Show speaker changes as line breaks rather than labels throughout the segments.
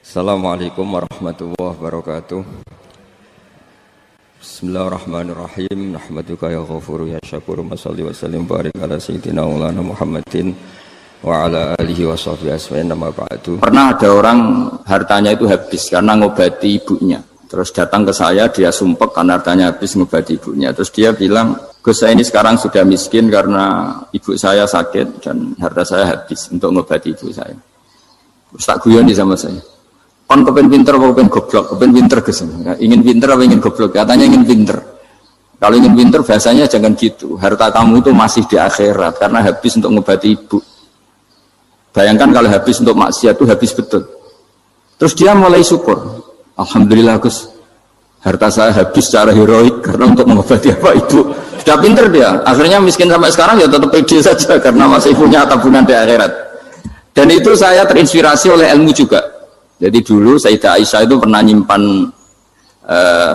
Assalamualaikum warahmatullahi wabarakatuh. Bismillahirrahmanirrahim. Nahmaduka ya ghafuru ya syakuru. Mashalli wa sallim barik ala sayyidina maulana Muhammadin wa ala alihi wa sahbihi asma'in nama ba'du. Pernah ada orang hartanya itu habis karena ngobati ibunya. Terus datang ke saya, dia sumpek karena hartanya habis ngobati ibunya. Terus dia bilang, Gus, saya ini sekarang sudah miskin karena ibu saya sakit dan harta saya habis untuk ngobati ibu saya. Terus tak guyon di sama saya. Kon kepen pinter apa kepen goblok? Kepen pinter Gus. Ingin pinter apa ingin goblok? Katanya ingin pinter. Kalau ingin pinter biasanya jangan gitu. Harta kamu itu masih di akhirat karena habis untuk ngobati ibu. Bayangkan kalau habis untuk maksiat itu habis betul. Terus dia mulai syukur. Alhamdulillah Gus, harta saya habis secara heroik karena untuk mengobati apa ibu. Sudah pinter dia. Akhirnya miskin sampai sekarang ya tetap pede saja karena masih punya tabungan di akhirat. Dan itu saya terinspirasi oleh ilmu juga. Jadi dulu Sayyidah Aisyah itu pernah nyimpan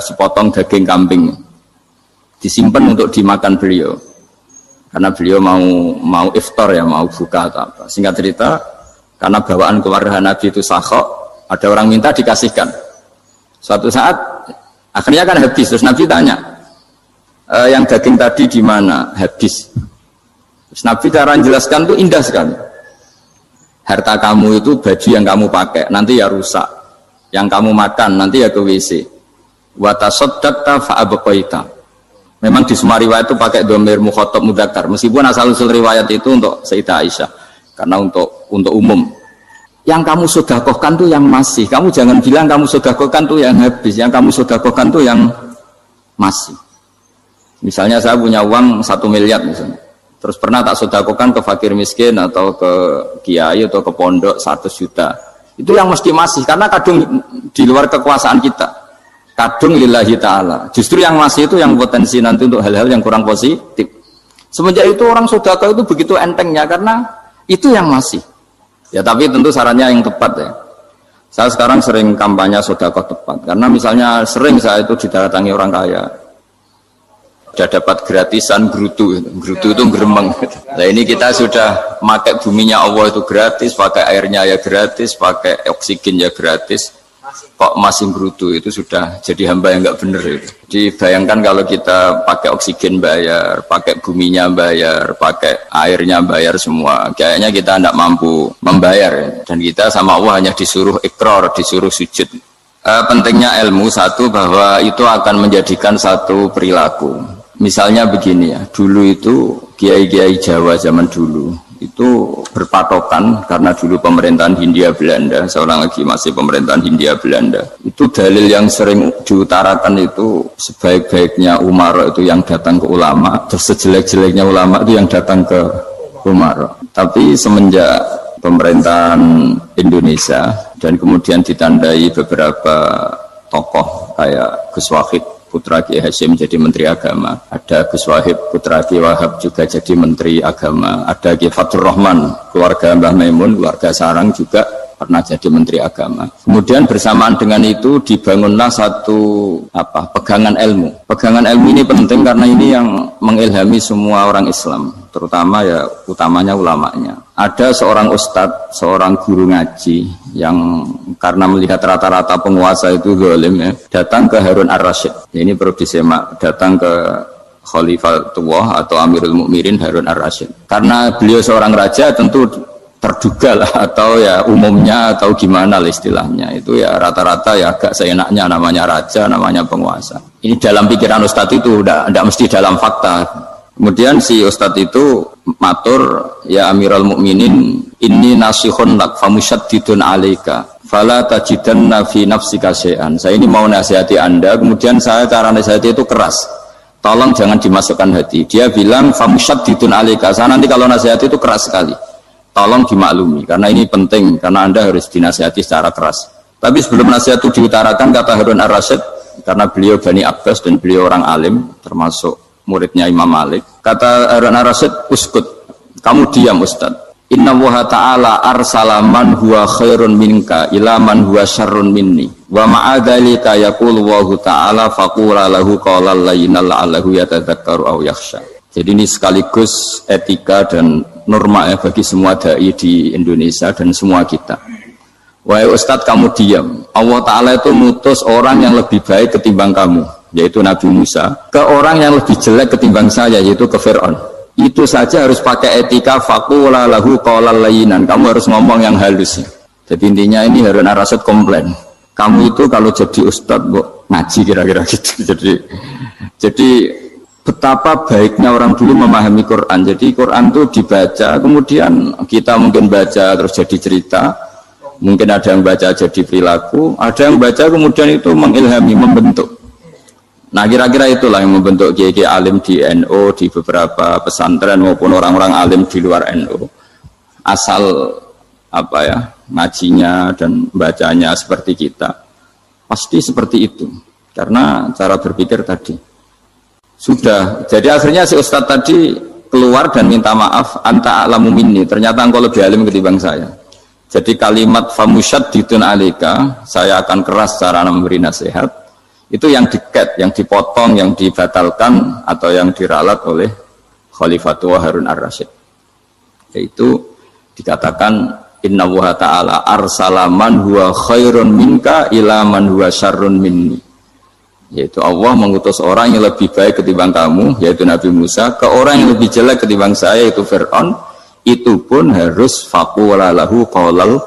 sepotong daging kambing, disimpan untuk dimakan beliau, karena beliau mau iftar ya, mau buka atau apa. Singkat cerita, karena bawaan keluarga Nabi itu sakhok, ada orang minta dikasihkan. Suatu saat akhirnya kan habis, terus Nabi tanya, yang daging tadi di mana? Habis. Terus Nabi cara menjelaskan itu indah sekali. Harta kamu itu baju yang kamu pakai nanti ya rusak, yang kamu makan nanti ya ke WC. Wa tasaddaqta fa abqaita. Memang di semua riwayat itu pakai dhamir mukhatab mudzakkar, meskipun asal usul riwayat itu untuk Sayyidah Aisyah karena untuk umum. Yang kamu sedekahkan tuh yang masih. Kamu jangan bilang kamu sedekahkan tuh yang habis, yang kamu sedekahkan tuh yang masih. Misalnya saya punya uang 1 miliar misalnya. Terus pernah tak sedekahkan ke fakir miskin atau ke kiai atau ke pondok 100 juta. Itu yang mesti masih, karena kadung di luar kekuasaan kita. Kadung lillahi ta'ala. Justru yang masih itu yang potensi nanti untuk hal-hal yang kurang positif. Semenjak itu orang sedekah itu begitu entengnya karena itu yang masih. Ya tapi tentu sarannya yang tepat ya. Saya sekarang sering kampanye sedekah tepat. Karena misalnya sering saya itu didatangi orang kaya. Sudah dapat gratisan gerutu itu geremeng. Nah ini kita sudah pakai buminya Allah itu gratis, pakai airnya ya gratis, pakai oksigen ya gratis. Kok masih gerutu, itu sudah jadi hamba yang nggak bener itu. Jadi bayangkan kalau kita pakai oksigen bayar, pakai buminya bayar, pakai airnya bayar semua, kayaknya kita tidak mampu membayar. Dan kita sama Allah hanya disuruh ikrar, disuruh sujud. Pentingnya ilmu satu bahwa itu akan menjadikan satu perilaku. Misalnya begini ya, dulu itu kiai-kiai Jawa zaman dulu itu berpatokan karena dulu pemerintahan Hindia Belanda, seorang lagi masih pemerintahan Hindia Belanda. Itu dalil yang sering diutarakan itu sebaik-baiknya umara itu yang datang ke ulama, terus sejelek-jeleknya ulama itu yang datang ke umara. Tapi semenjak pemerintahan Indonesia dan kemudian ditandai beberapa tokoh kayak Gus Wahid putra Kiai Hasyim jadi Menteri Agama, ada Gus Wahid putra Kiai Wahab juga jadi Menteri Agama, ada Kiai Fathur Rahman keluarga Mbah Maimun, keluarga Sarang juga pernah jadi Menteri Agama. Kemudian bersamaan dengan itu dibangunlah satu pegangan ilmu. Pegangan ilmu ini penting karena ini yang mengilhami semua orang Islam, terutama ya utamanya ulamanya. Ada seorang ustadz, seorang guru ngaji yang karena melihat rata-rata penguasa itu zalim ya, datang ke Harun Ar-Rasyid. Ini perlu disemak, datang ke Khalifatullah atau Amirul Mukminin Harun Ar-Rasyid. Karena beliau seorang raja tentu terduga lah atau ya umumnya atau gimana lah istilahnya. Itu ya rata-rata ya agak seenaknya namanya raja, namanya penguasa. Ini dalam pikiran ustadz itu tidak mesti dalam fakta. Kemudian si ustadz itu matur, ya Amirul Mukminin, inni nasihun lak famusyaddidun alaika fala tajidanna fi nafsika syai'an. Saya ini mau nasihati Anda, kemudian saya cara nasihati itu keras. Tolong jangan dimasukkan hati. Dia bilang famusyaddidun alaika. Saya nanti kalau nasihati itu keras sekali. Tolong dimaklumi karena ini penting, karena Anda harus dinasihati secara keras. Tapi sebelum nasihat itu diutarakan, kata Harun Ar-Rasyid, karena beliau Bani Abbas dan beliau orang alim termasuk muridnya Imam Malik, kata Harun Ar-Rasyid, uskut, kamu diam Ustaz. Inna Allaha ta'ala arsala man huwa khairun minka ila man huwa syarrun minni wa ma'adhalika yaqulu Allahu ta'ala faqula lahu qawlan layyinal la'allahu yatadzakkaru aw yakhsha. Jadi ini sekaligus etika dan norma ya bagi semua dai di Indonesia dan semua kita. Wahai Ustadz kamu diam. Allah Ta'ala itu mutus orang yang lebih baik ketimbang kamu, yaitu Nabi Musa, ke orang yang lebih jelek ketimbang saya, yaitu ke Fir'aun. Itu saja harus pakai etika faqula lahu qawlan layyinan. Kamu harus ngomong yang halus. Jadi intinya ini Harun ar-Rasyid komplain. Kamu itu kalau jadi Ustadz ngaji kira-kira gitu. Jadi betapa baiknya orang dulu memahami Quran. Jadi Quran itu dibaca, kemudian kita mungkin baca terus jadi cerita. Mungkin ada yang baca jadi perilaku, ada yang baca kemudian itu mengilhami, membentuk. Nah kira-kira itulah yang membentuk kiai alim di NU, di beberapa pesantren maupun orang-orang alim di luar NU. Asal apa ya, ngajinya dan bacanya seperti kita, pasti seperti itu. Karena cara berpikir tadi sudah. Jadi akhirnya si Ustadz tadi keluar dan minta maaf, anta a'lamu minni, ternyata engkau lebih alim ketimbang saya. Jadi kalimat famusyaddidun alika, saya akan keras cara memberi nasihat, itu yang diket, yang dipotong, yang dibatalkan atau yang diralat oleh Khalifatul Harun ar-Rasyid. Yaitu dikatakan inna wa ta'ala arsala man huwa khairun minka ila man huwa syarrun minni. Yaitu Allah mengutus orang yang lebih baik ketimbang kamu, yaitu Nabi Musa, ke orang yang lebih jelek ketimbang saya, yaitu Fir'aun. Itu pun harus faqula lahu qawlan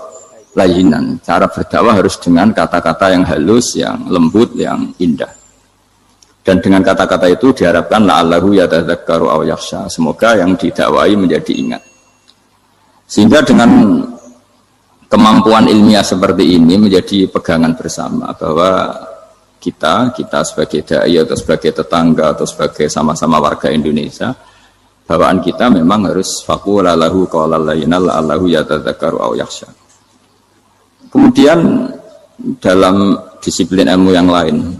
layyinan. Cara berdakwah harus dengan kata-kata yang halus, yang lembut, yang indah. Dan dengan kata-kata itu diharapkan la'allahu yatadzakkaru aw yakhsha. Semoga yang didakwai menjadi ingat. Sehingga dengan kemampuan ilmiah seperti ini menjadi pegangan bersama bahwa kita sebagai dai atau sebagai tetangga atau sebagai sama-sama warga Indonesia, bawaan kita memang harus faqula lahu qawlan layyinan la'allahu yatadzakkaru aw yakhsha. Kemudian dalam disiplin ilmu yang lain,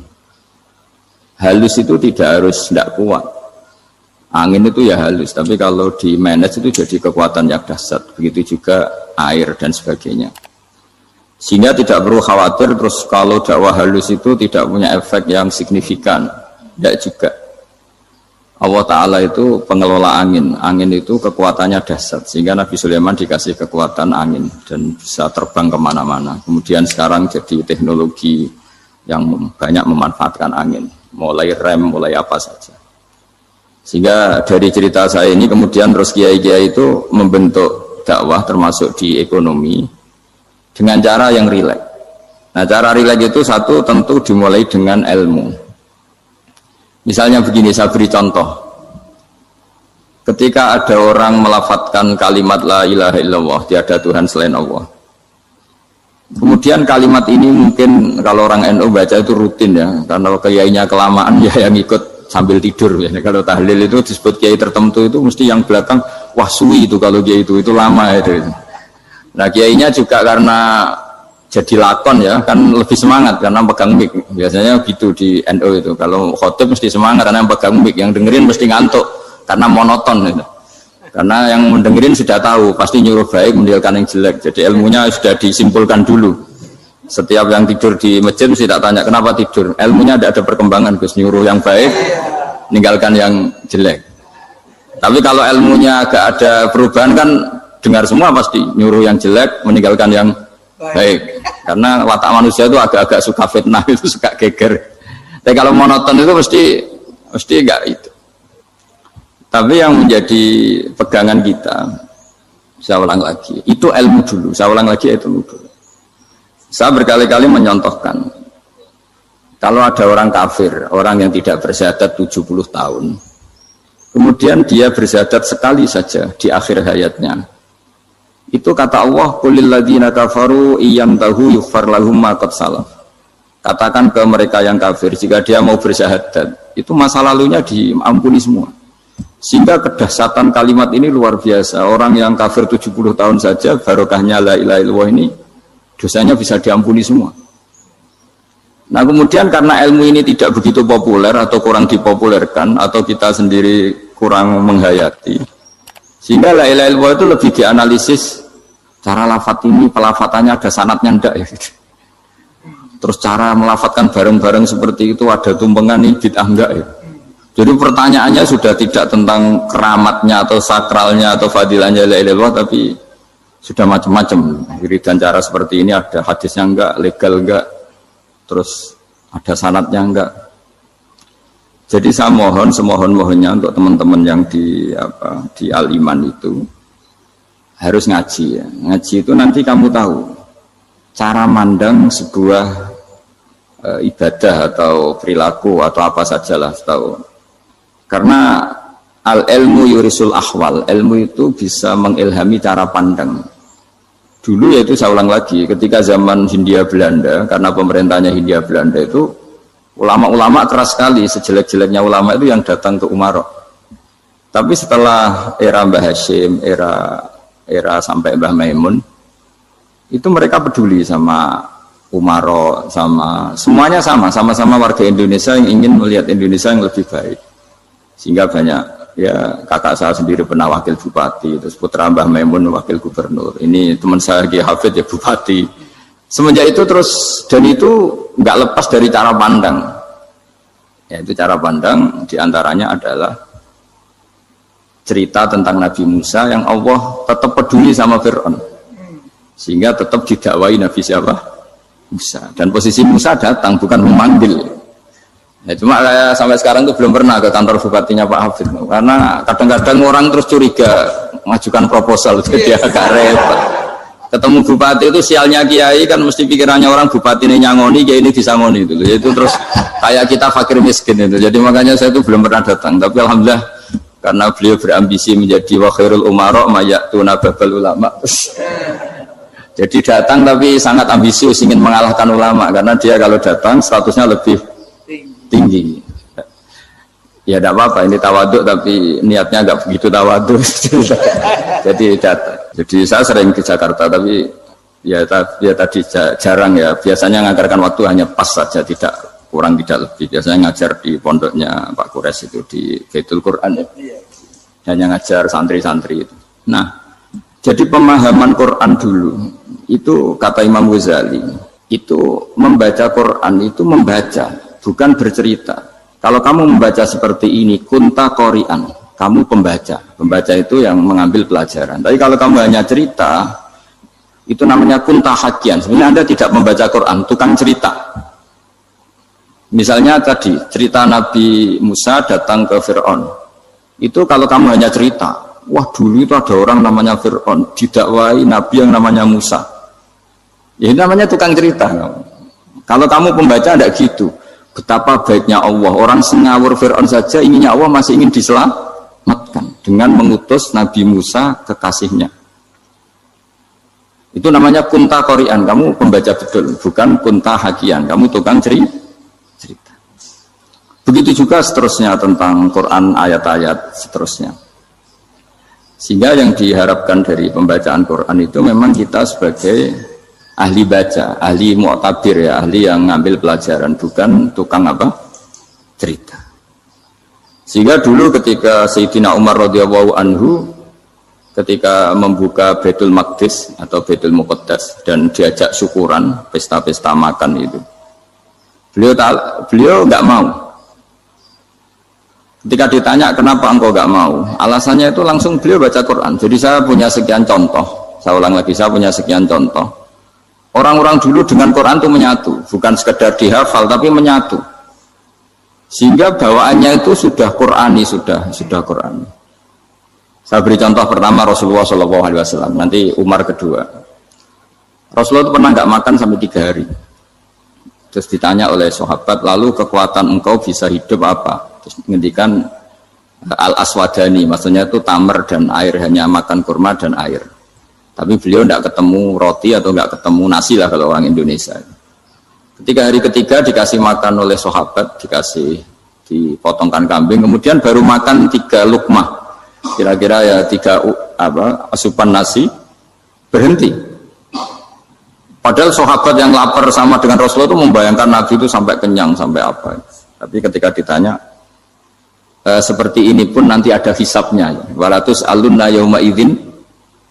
halus itu tidak kuat. Angin itu ya halus, tapi kalau di manage itu jadi kekuatan yang dahsyat. Begitu juga air dan sebagainya. Sehingga tidak perlu khawatir terus kalau dakwah halus itu tidak punya efek yang signifikan. Tidak juga. Allah Ta'ala itu pengelola angin. Angin itu kekuatannya dahsyat. Sehingga Nabi Sulaiman dikasih kekuatan angin dan bisa terbang kemana-mana. Kemudian sekarang jadi teknologi yang banyak memanfaatkan angin. Mulai rem, mulai apa saja. Sehingga dari cerita saya ini kemudian terus kiai-kiai itu membentuk dakwah termasuk di ekonomi dengan cara yang rileks. Nah cara rileks itu satu tentu dimulai dengan ilmu. Misalnya begini, saya beri contoh. Ketika ada orang melafadzkan kalimat la ilaha illallah, tiada Tuhan selain Allah. Kemudian kalimat ini mungkin kalau orang NU baca itu rutin ya, karena kiainya kelamaan ya yang ikut sambil tidur ya. Kalau tahlil itu disebut kiai tertentu itu mesti yang belakang wah suwi itu kalau kiai itu lama itu. Nah kiainya juga karena jadi lakon ya kan lebih semangat karena pegang mic. Biasanya gitu di NU itu. Kalau khotib mesti semangat karena pegang mic, yang dengerin mesti ngantuk karena monoton gitu. Karena yang mendengerin sudah tahu pasti nyuruh baik meninggalkan yang jelek. Jadi ilmunya sudah disimpulkan dulu. Setiap yang tidur di masjid mesti tak tanya kenapa tidur. Ilmunya tidak ada perkembangan, Gus, nyuruh yang baik meninggalkan yang jelek. Tapi kalau ilmunya agak ada perubahan kan dengar semua pasti nyuruh yang jelek meninggalkan yang baik. Karena watak manusia itu agak-agak suka fitnah, itu suka geger. Tapi kalau monoton itu mesti enggak itu. Tapi yang menjadi pegangan kita, saya ulang lagi, itu ilmu dulu. Saya ulang lagi itu ilmu dulu. Saya berkali-kali menyontohkan, kalau ada orang kafir, orang yang tidak bersyahadat 70 tahun, kemudian dia bersyahadat sekali saja di akhir hayatnya. Itu kata Allah, qulil ladzina kafaru iyyantahu yughfar lahum ma qad salaf. Katakan ke mereka yang kafir, jika dia mau bersyahadat, itu masa lalunya diampuni semua. Sehingga kedahsyatan kalimat ini luar biasa. Orang yang kafir 70 tahun saja, barokahnya la ilaha illallah ini, dosanya bisa diampuni semua. Nah kemudian karena ilmu ini tidak begitu populer atau kurang dipopulerkan, atau kita sendiri kurang menghayati, sehingga la ilaha illallah itu lebih dianalisis cara lafadz ini, pelafatannya ada sanadnya enggak ya gitu. Terus cara melafatkan bareng-bareng seperti itu ada tumpengan ini bid'ah enggak ya. Jadi pertanyaannya sudah tidak tentang keramatnya atau sakralnya atau fadilahnya la ilaha illallah, tapi sudah macam-macam. Wiridan cara seperti ini ada hadisnya enggak, legal enggak, terus ada sanadnya enggak. Jadi saya mohon semohon-mohonnya untuk teman-teman yang di Al-Iman itu harus ngaji ya. Ngaji itu nanti kamu tahu cara mandang sebuah ibadah atau perilaku atau apa sajalah tahu. Karena al-ilmu yurisul ahwal, ilmu itu bisa mengilhami cara pandang. Dulu yaitu saya ulang lagi, ketika zaman Hindia Belanda, karena pemerintahnya Hindia Belanda itu ulama-ulama keras sekali, sejelek-jeleknya ulama itu yang datang ke Umarok. Tapi setelah era Mbah Hashim, era sampai Mbah Maimun, itu mereka peduli sama Umarok, semuanya sama-sama warga Indonesia yang ingin melihat Indonesia yang lebih baik. Sehingga banyak, ya kakak saya sendiri pernah wakil bupati, terus putra Mbah Maimun wakil gubernur. Ini teman saya Ki Hafid ya bupati. Semenjak itu terus, dan itu nggak lepas dari cara pandang. Yaitu cara pandang diantaranya adalah cerita tentang Nabi Musa yang Allah tetap peduli sama Fir'aun. Sehingga tetap didakwai Nabi siapa? Musa. Dan posisi Musa datang, bukan memanggil. Ya, cuma saya sampai sekarang itu belum pernah ke kantor bupatinya Pak Hafid. Karena kadang-kadang orang terus curiga, mengajukan proposal, jadi agak repot. Ketemu bupati itu sialnya kiai kan mesti pikirannya orang bupati ini nyangoni, kiai ini disangoni itu. Itu terus kayak kita fakir miskin itu. Jadi makanya saya itu belum pernah datang. Tapi alhamdulillah karena beliau berambisi menjadi wa khairul umara mayatuna babal ulama. Jadi datang tapi sangat ambisius ingin mengalahkan ulama karena dia kalau datang statusnya lebih tinggi. Ya tidak apa-apa, ini tawaduk tapi niatnya agak begitu tawaduk. Jadi datang. Jadi saya sering ke Jakarta tapi ya tadi jarang ya. Biasanya ngajarkan waktu hanya pas saja, tidak kurang tidak lebih. Biasanya ngajar di pondoknya Pak Kures itu di Baitul Quran ya. Hanya ngajar santri-santri itu. Nah, jadi pemahaman Quran dulu itu kata Imam Ghazali itu membaca Quran itu membaca, bukan bercerita. Kalau kamu membaca seperti ini, kunta qori'an, kamu pembaca. Pembaca itu yang mengambil pelajaran. Tapi kalau kamu hanya cerita, itu namanya kunta hakian. Sebenarnya Anda tidak membaca Quran, tukang cerita. Misalnya tadi, cerita Nabi Musa datang ke Fir'aun. Itu kalau kamu hanya cerita, wah dulu itu ada orang namanya Fir'aun, didakwai Nabi yang namanya Musa. Ya ini namanya tukang cerita. Kalau kamu pembaca tidak gitu. Betapa baiknya Allah, orang sengawur Fir'aun saja inginnya Allah masih ingin diselamatkan dengan mengutus Nabi Musa kekasihnya. Itu namanya kunta qori'an, kamu pembaca betul, bukan kunta hakian, kamu tukang cerita. Begitu juga seterusnya tentang Quran, ayat-ayat seterusnya. Sehingga yang diharapkan dari pembacaan Quran itu memang kita sebagai ahli baca, ahli mu'tabir ya, ahli yang ngambil pelajaran, bukan tukang apa? Cerita. Sehingga dulu ketika Sayyidina Umar radhiyallahu anhu ketika membuka Baitul Maqdis atau Baitul Muqaddas dan diajak syukuran, pesta-pesta makan itu. Beliau enggak mau. Ketika ditanya kenapa engkau enggak mau? Alasannya itu langsung beliau baca Quran. Jadi saya punya sekian contoh. Saya ulang lagi, saya punya sekian contoh. Orang-orang dulu dengan Quran itu menyatu, bukan sekedar dihafal tapi menyatu. Sehingga bawaannya itu sudah Qurani, sudah Qurani. Saya beri contoh pertama Rasulullah SAW, nanti Umar kedua. Rasulullah itu pernah nggak makan sampai 3 hari. Terus ditanya oleh sahabat, lalu kekuatan engkau bisa hidup apa? Terus menghentikan al-aswadani, maksudnya itu tamar dan air, hanya makan kurma dan air. Tapi beliau tidak ketemu roti atau tidak ketemu nasi lah kalau orang Indonesia. Ketika hari ketiga dikasih makan oleh sahabat, dipotongkan kambing, kemudian baru makan 3 lukmah, kira-kira ya 3 asupan nasi, berhenti. Padahal sahabat yang lapar sama dengan Rasulullah itu membayangkan Nabi itu sampai kenyang, sampai apa. Tapi ketika ditanya, seperti ini pun nanti ada hisabnya. Walatus alunna yauma idzin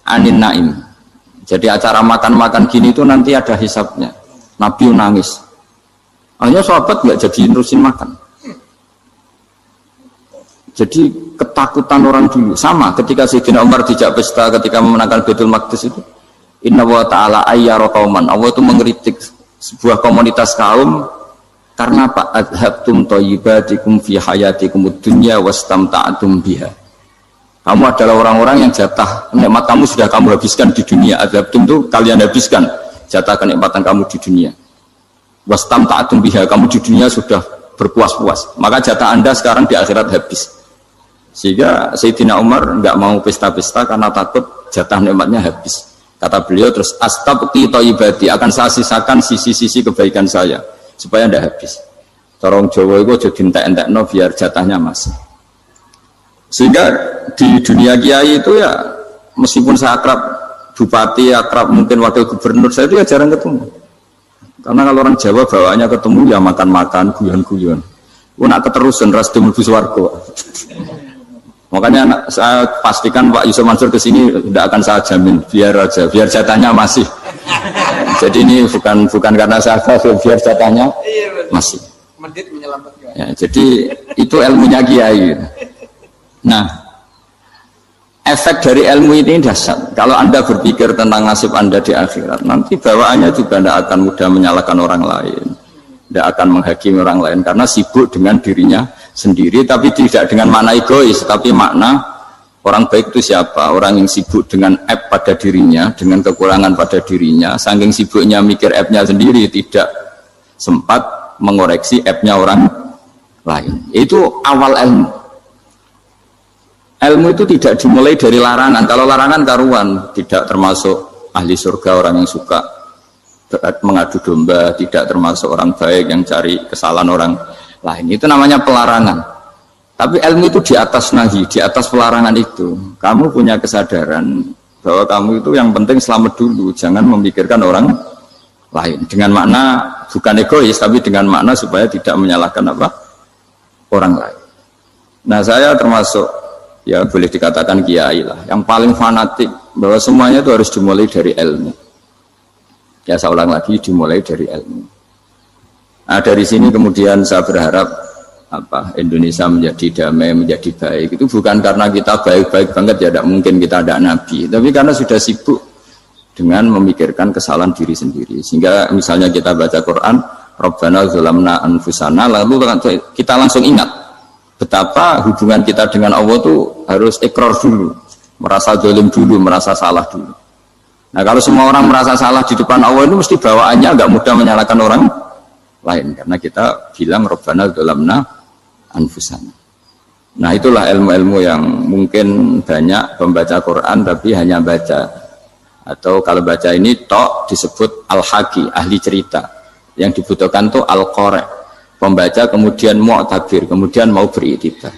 anin naim. Jadi acara makan-makan gini itu nanti ada hisabnya. Nabi nangis. Hanya sahabat nggak jadi nerusin makan. Jadi ketakutan orang dulu sama ketika Sayyidina Umar dijak pesta ketika memenangkan Baitul Maqdis itu. Inna wa ta'ala ayyara qauman. Allah itu mengkritik sebuah komunitas kaum karena apa? Adhabtum thayyibatikum fi hayatikum ad-dunya wastamta'tum biha. Kamu adalah orang-orang yang jatah nikmat kamu sudah kamu habiskan di dunia. Adhabtum itu kalian habiskan jatah kenikmatan kamu di dunia. Wastamta'tum biha, kamu di dunia sudah berpuas-puas. Maka jatah Anda sekarang di akhirat habis. Sehingga Sayyidina Umar enggak mau pesta-pesta karena takut jatah nikmatnya habis. Kata beliau terus astabqi thayyibati, akan saya sisakan sisi-sisi kebaikan saya supaya tidak habis. Corong Jawa itu aja dientek-entekno biar jatahnya masih. Sehingga di dunia kiai itu ya meskipun saya akrab bupati, akrab mungkin wakil gubernur, saya itu ya jarang ketemu. Karena kalau orang Jawa bawaannya ketemu ya makan-makan, guyon-guyon. Nak keterusan ras mlebu swarga. Makanya saya pastikan Pak Yusuf Mansur kesini tidak akan saya jamin, biar aja, biar jatahnya masih. Jadi ini bukan karena saya biar jatahnya masih. Ya, jadi itu ilmunya kiai. Nah, efek dari ilmu ini dahsyat. Kalau Anda berpikir tentang nasib Anda di akhirat, nanti bawaannya juga tidak akan mudah menyalahkan orang lain, tidak akan menghakimi orang lain karena sibuk dengan dirinya sendiri, tapi tidak dengan makna egois, tapi makna orang baik itu siapa? Orang yang sibuk dengan aib pada dirinya, dengan kekurangan pada dirinya, saking sibuknya mikir aibnya sendiri, tidak sempat mengoreksi aibnya orang lain. Itu awal ilmu. Ilmu itu tidak dimulai dari larangan. Kalau larangan karuan, tidak termasuk ahli surga, orang yang suka mengadu domba, tidak termasuk orang baik yang cari kesalahan orang lain. Itu namanya pelarangan. Tapi ilmu itu di atas nahi, di atas pelarangan itu. Kamu punya kesadaran bahwa kamu itu yang penting selamat dulu, jangan memikirkan orang lain. Dengan makna bukan egois, tapi dengan makna supaya tidak menyalahkan apa? Orang lain. Nah, saya termasuk ya boleh dikatakan kiai lah, yang paling fanatik bahwa semuanya itu harus dimulai dari ilmu. Ya saya ulang lagi, dimulai dari ilmu. Nah, dari sini kemudian saya berharap Indonesia menjadi damai, menjadi baik. Itu bukan karena kita baik-baik banget, ya tidak mungkin kita ada nabi, tapi karena sudah sibuk dengan memikirkan kesalahan diri sendiri. Sehingga misalnya kita baca Quran, Rabbana zalamna anfusana, lalu kita langsung ingat betapa hubungan kita dengan Allah itu harus ikrar dulu, merasa zalim dulu, merasa salah dulu. Nah, kalau semua orang merasa salah di depan Allah itu mesti bawaannya agak mudah menyalahkan orang lain, karena kita bilang Rabbana zalamna anfusana. Nah, itulah ilmu-ilmu yang mungkin banyak pembaca Quran tapi hanya baca, atau kalau baca ini tok disebut al-haqi, ahli cerita. Yang dibutuhkan tuh al-qari, pembaca kemudian mu'tabir, kemudian mau beriktibar.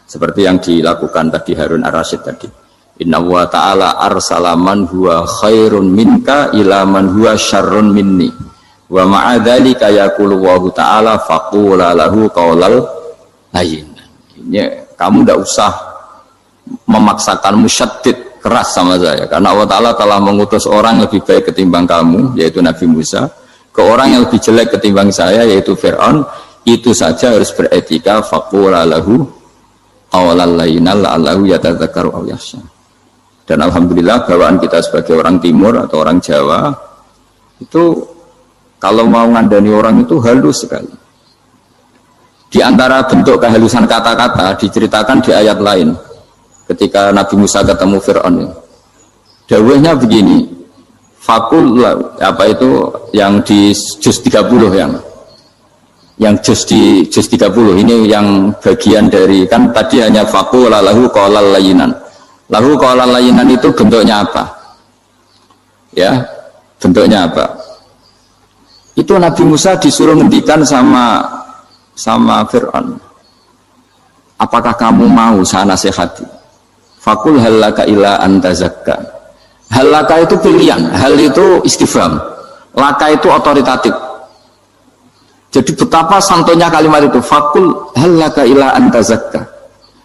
Seperti yang dilakukan tadi Harun Ar-Rasyid tadi. Inna wa ta'ala arsala man huwa khairun minka ila man huwa syarrun minni. Wa ma'adzalika yaqulu wa ta'ala faqula lahu qaulal layyin. Ini kamu tidak usah memaksakan musyaddid keras sama saya, karena Allah Ta'ala telah mengutus orang lebih baik ketimbang kamu, yaitu Nabi Musa, ke orang yang lebih jelek ketimbang saya, yaitu Fir'aun. Itu saja harus beretika. Faqula lahu qaulal layyin la'allahu yatadzakkaru aw yakhsha. Dan alhamdulillah bawaan kita sebagai orang timur atau orang Jawa itu kalau mau ngandani orang itu halus sekali. Di antara bentuk kehalusan kata-kata diceritakan di ayat lain. Ketika Nabi Musa ketemu Fir'aun, dawuhnya begini, fakul apa itu yang di juz 30 yang juz 30 ini yang bagian dari, kan tadi hanya fakul lahu qaulal layyinan. Lahu qaulal layyinan itu bentuknya apa? Ya, bentuknya apa? Itu Nabi Musa disuruh ngendikan sama Fir'aun, apakah kamu mau saya nasihati? Fakul halaka ila antazakka. Halaka itu pilihan, hal itu istifham, laka itu otoritatif. Jadi betapa santonya kalimat itu, fakul halaka ila antazakka.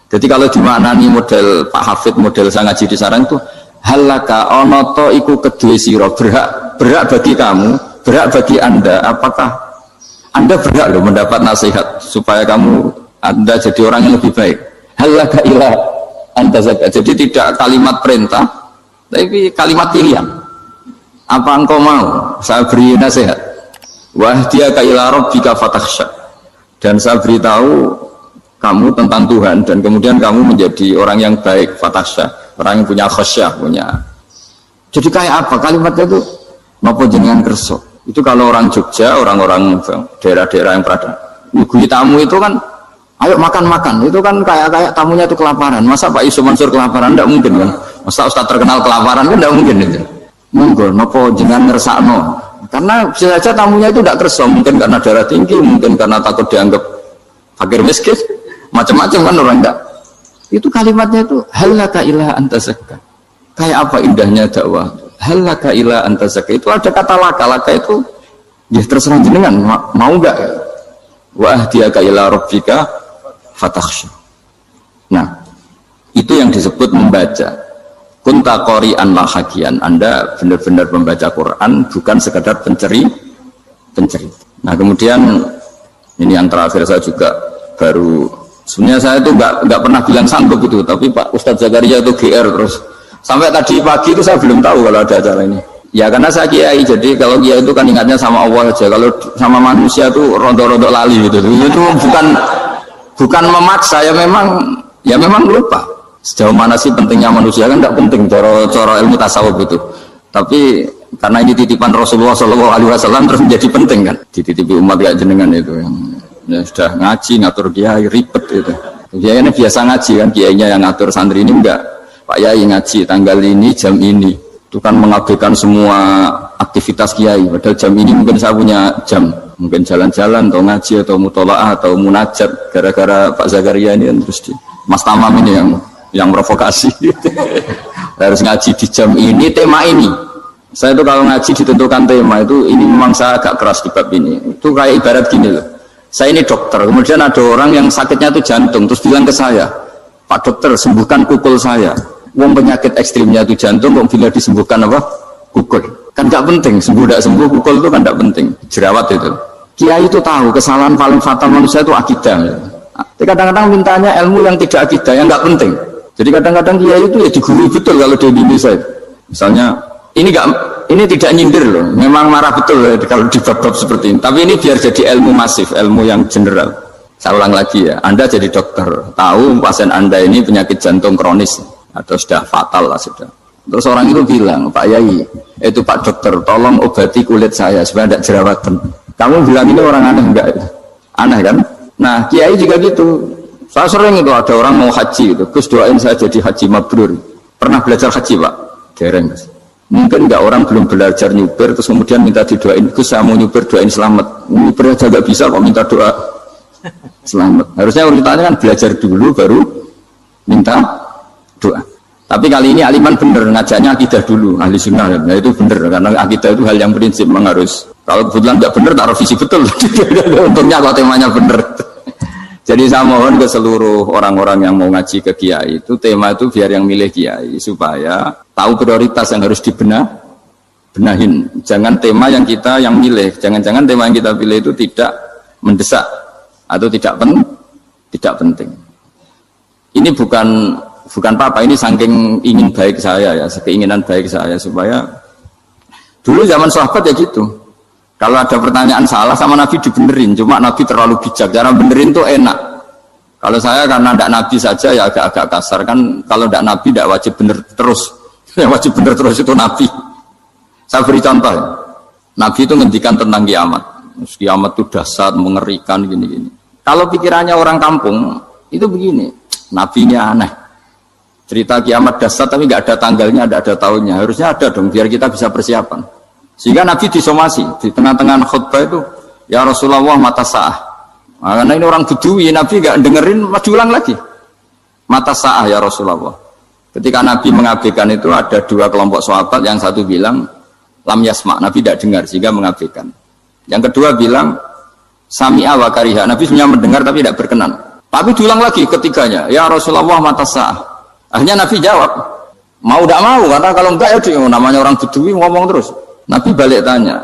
Jadi kalau dimaknani model Pak Hafid, model saya ngaji di sarang itu, halaka onoto iku kedue sira, berhak bagi kamu, berhak bagi Anda, apakah Anda berhak loh mendapat nasihat supaya Anda jadi orang yang lebih baik. Halaka ila antazakka. Jadi tidak kalimat perintah, tapi kalimat pilihan. Apa engkau mau saya beri nasihat? Wahdiyaka ila rabbika fatakhsha. Dan saya beritahu kamu tentang Tuhan dan kemudian kamu menjadi orang yang baik, fatakhsha, orang yang punya khasyah, punya. Jadi kayak apa kalimatnya itu? Napa jenengan kersa? Itu kalau orang Jogja, orang-orang daerah-daerah yang berada nyugui tamu itu kan, ayo makan-makan. Itu kan kayak tamunya itu kelaparan. Masa Pak Yusuf Mansur kelaparan? Tidak mungkin kan. Masa Ustaz terkenal kelaparan kan tidak mungkin itu. Monggo, napa jenengan ngersakno? Karena bisa saja tamunya itu tidak kersa, mungkin karena darah tinggi, mungkin karena takut dianggap fakir miskin, macam-macam kan orang enggak. Itu kalimatnya itu halaka ila anta zakka. Kayak apa indahnya dakwah. Halaka ila anta zakka. Itu ada kata laka itu ya terserah jenengan mau enggak. Wa ahdiyaka ila rabbika fatakhsha. Nah, itu yang disebut membaca. Kunta qori'an mahakian. Anda benar-benar membaca Quran, bukan sekadar penceri. Nah, kemudian ini yang terakhir saya juga baru, sebenarnya saya itu nggak pernah bilang sanggup itu, tapi Pak Ustadz Zakaria itu GR terus. Sampai tadi pagi itu saya belum tahu kalau ada acara ini. Ya karena saya kiai, jadi kalau kiai itu kan ingatnya sama Allah aja. Kalau sama manusia itu rontok-rontok lali gitu. Itu bukan memaksa, ya memang lupa. Sejauh mana sih pentingnya manusia kan tidak penting cara ilmu tasawuf itu. Tapi karena ini titipan Rasulullah SAW terus menjadi penting kan. Dititipi umat kayak jenengan itu yang ya sudah ngaji ngatur kiai ribet itu. Kiai ini biasa ngaji kan, kiainya yang ngatur, santri ini enggak. Pak Yai ngaji tanggal ini jam ini. Itu kan mengabaikan semua aktivitas kiai. Padahal jam ini mungkin saya punya jam, mungkin jalan-jalan atau ngaji atau mutolaah atau munajat. Gara-gara Pak Zakaria ini kan terus Mas Tamam ini yang provokasi. Harus ngaji di jam ini, tema ini. Saya itu kalau ngaji ditentukan tema itu, ini memang saya agak keras di bab ini. Itu kayak ibarat gini loh. Saya ini dokter, kemudian ada orang yang sakitnya itu jantung, terus bilang ke saya, Pak dokter sembuhkan kukul saya. Wong penyakit ekstrimnya itu jantung, kok bila disembuhkan apa? Kukul. Kan gak penting, sembuh tidak sembuh, kukul itu kan gak penting. Jerawat itu. Kiai itu tahu kesalahan paling fatal manusia itu akidah. Tapi kadang-kadang mintanya ilmu yang tidak akidah, yang gak penting. Jadi kadang-kadang kiai itu ya digurui betul kalau di Indonesia. Misalnya ini tidak nyindir loh, memang marah betul ya, kalau di bab-bab seperti ini. Tapi ini biar jadi ilmu masif, ilmu yang general. Saya ulang lagi ya, Anda jadi dokter, tahu pasien Anda ini penyakit jantung kronis atau sudah fatal lah sudah. Terus orang itu bilang, Pak Yai, itu Pak dokter, tolong obati kulit saya supaya tidak jerawatan. Kamu bilang ini orang aneh enggak? Aneh kan? Nah, kiai juga gitu. Saya sering itu ada orang mau haji gitu, Gus doain saya jadi haji mabrur. Pernah belajar haji Pak? Dereng Gus. Mungkin enggak, orang belum belajar nyupir terus kemudian minta didoain, Gus saya mau nyupir doain selamat. Nyupir aja enggak bisa kok minta doa selamat. Harusnya urutannya kan belajar dulu baru minta doa. Tapi kali ini aliman bener ngajaknya akidah dulu, ahli sunnah. Nah itu bener karena akidah itu hal yang prinsip memang harus. Kalau kebetulan enggak bener taruh visi betul. Untungnya kalau temanya bener. Jadi saya mohon ke seluruh orang-orang yang mau ngaji ke kiai itu, tema itu biar yang milih kiai supaya tahu prioritas yang harus benahin. Jangan tema yang milih, jangan-jangan tema yang kita pilih itu tidak mendesak atau tidak penting. Ini bukan apa, ini saking ingin baik saya ya, keinginan baik saya supaya dulu zaman sahabat ya gitu. Kalau ada pertanyaan salah sama Nabi dibenerin, cuma Nabi terlalu bijak, cara benerin tuh enak. Kalau saya karena tidak Nabi saja ya agak-agak kasar kan, kalau tidak Nabi tidak wajib bener terus, yang wajib bener terus itu Nabi. Saya beri contoh ya. Nabi itu ngendikan tentang kiamat, kiamat itu dahsyat, mengerikan gini-gini. Kalau pikirannya orang kampung itu begini, Nabi ini aneh. Cerita kiamat dahsyat tapi nggak ada tanggalnya, nggak ada tahunnya, harusnya ada dong biar kita bisa persiapan. Sehingga Nabi disomasi di tengah-tengah khutbah itu, ya Rasulullah mata sa'ah. Nah, karena ini orang Bedui, Nabi nggak dengerin, maju ulang lagi. Mata sa'ah ya Rasulullah. Ketika Nabi mengabaikan itu ada dua kelompok sahabat, yang satu bilang lam yasma, Nabi tidak dengar sehingga mengabaikan. Yang kedua bilang sami'a wa kariha, Nabi sebenarnya mendengar tapi tidak berkenan. Tapi diulang lagi ketiganya, ya Rasulullah mata sa'ah. Akhirnya Nabi jawab, mau tidak mau, karena kalau enggak ya namanya orang Bedui ngomong terus. Nabi balik tanya,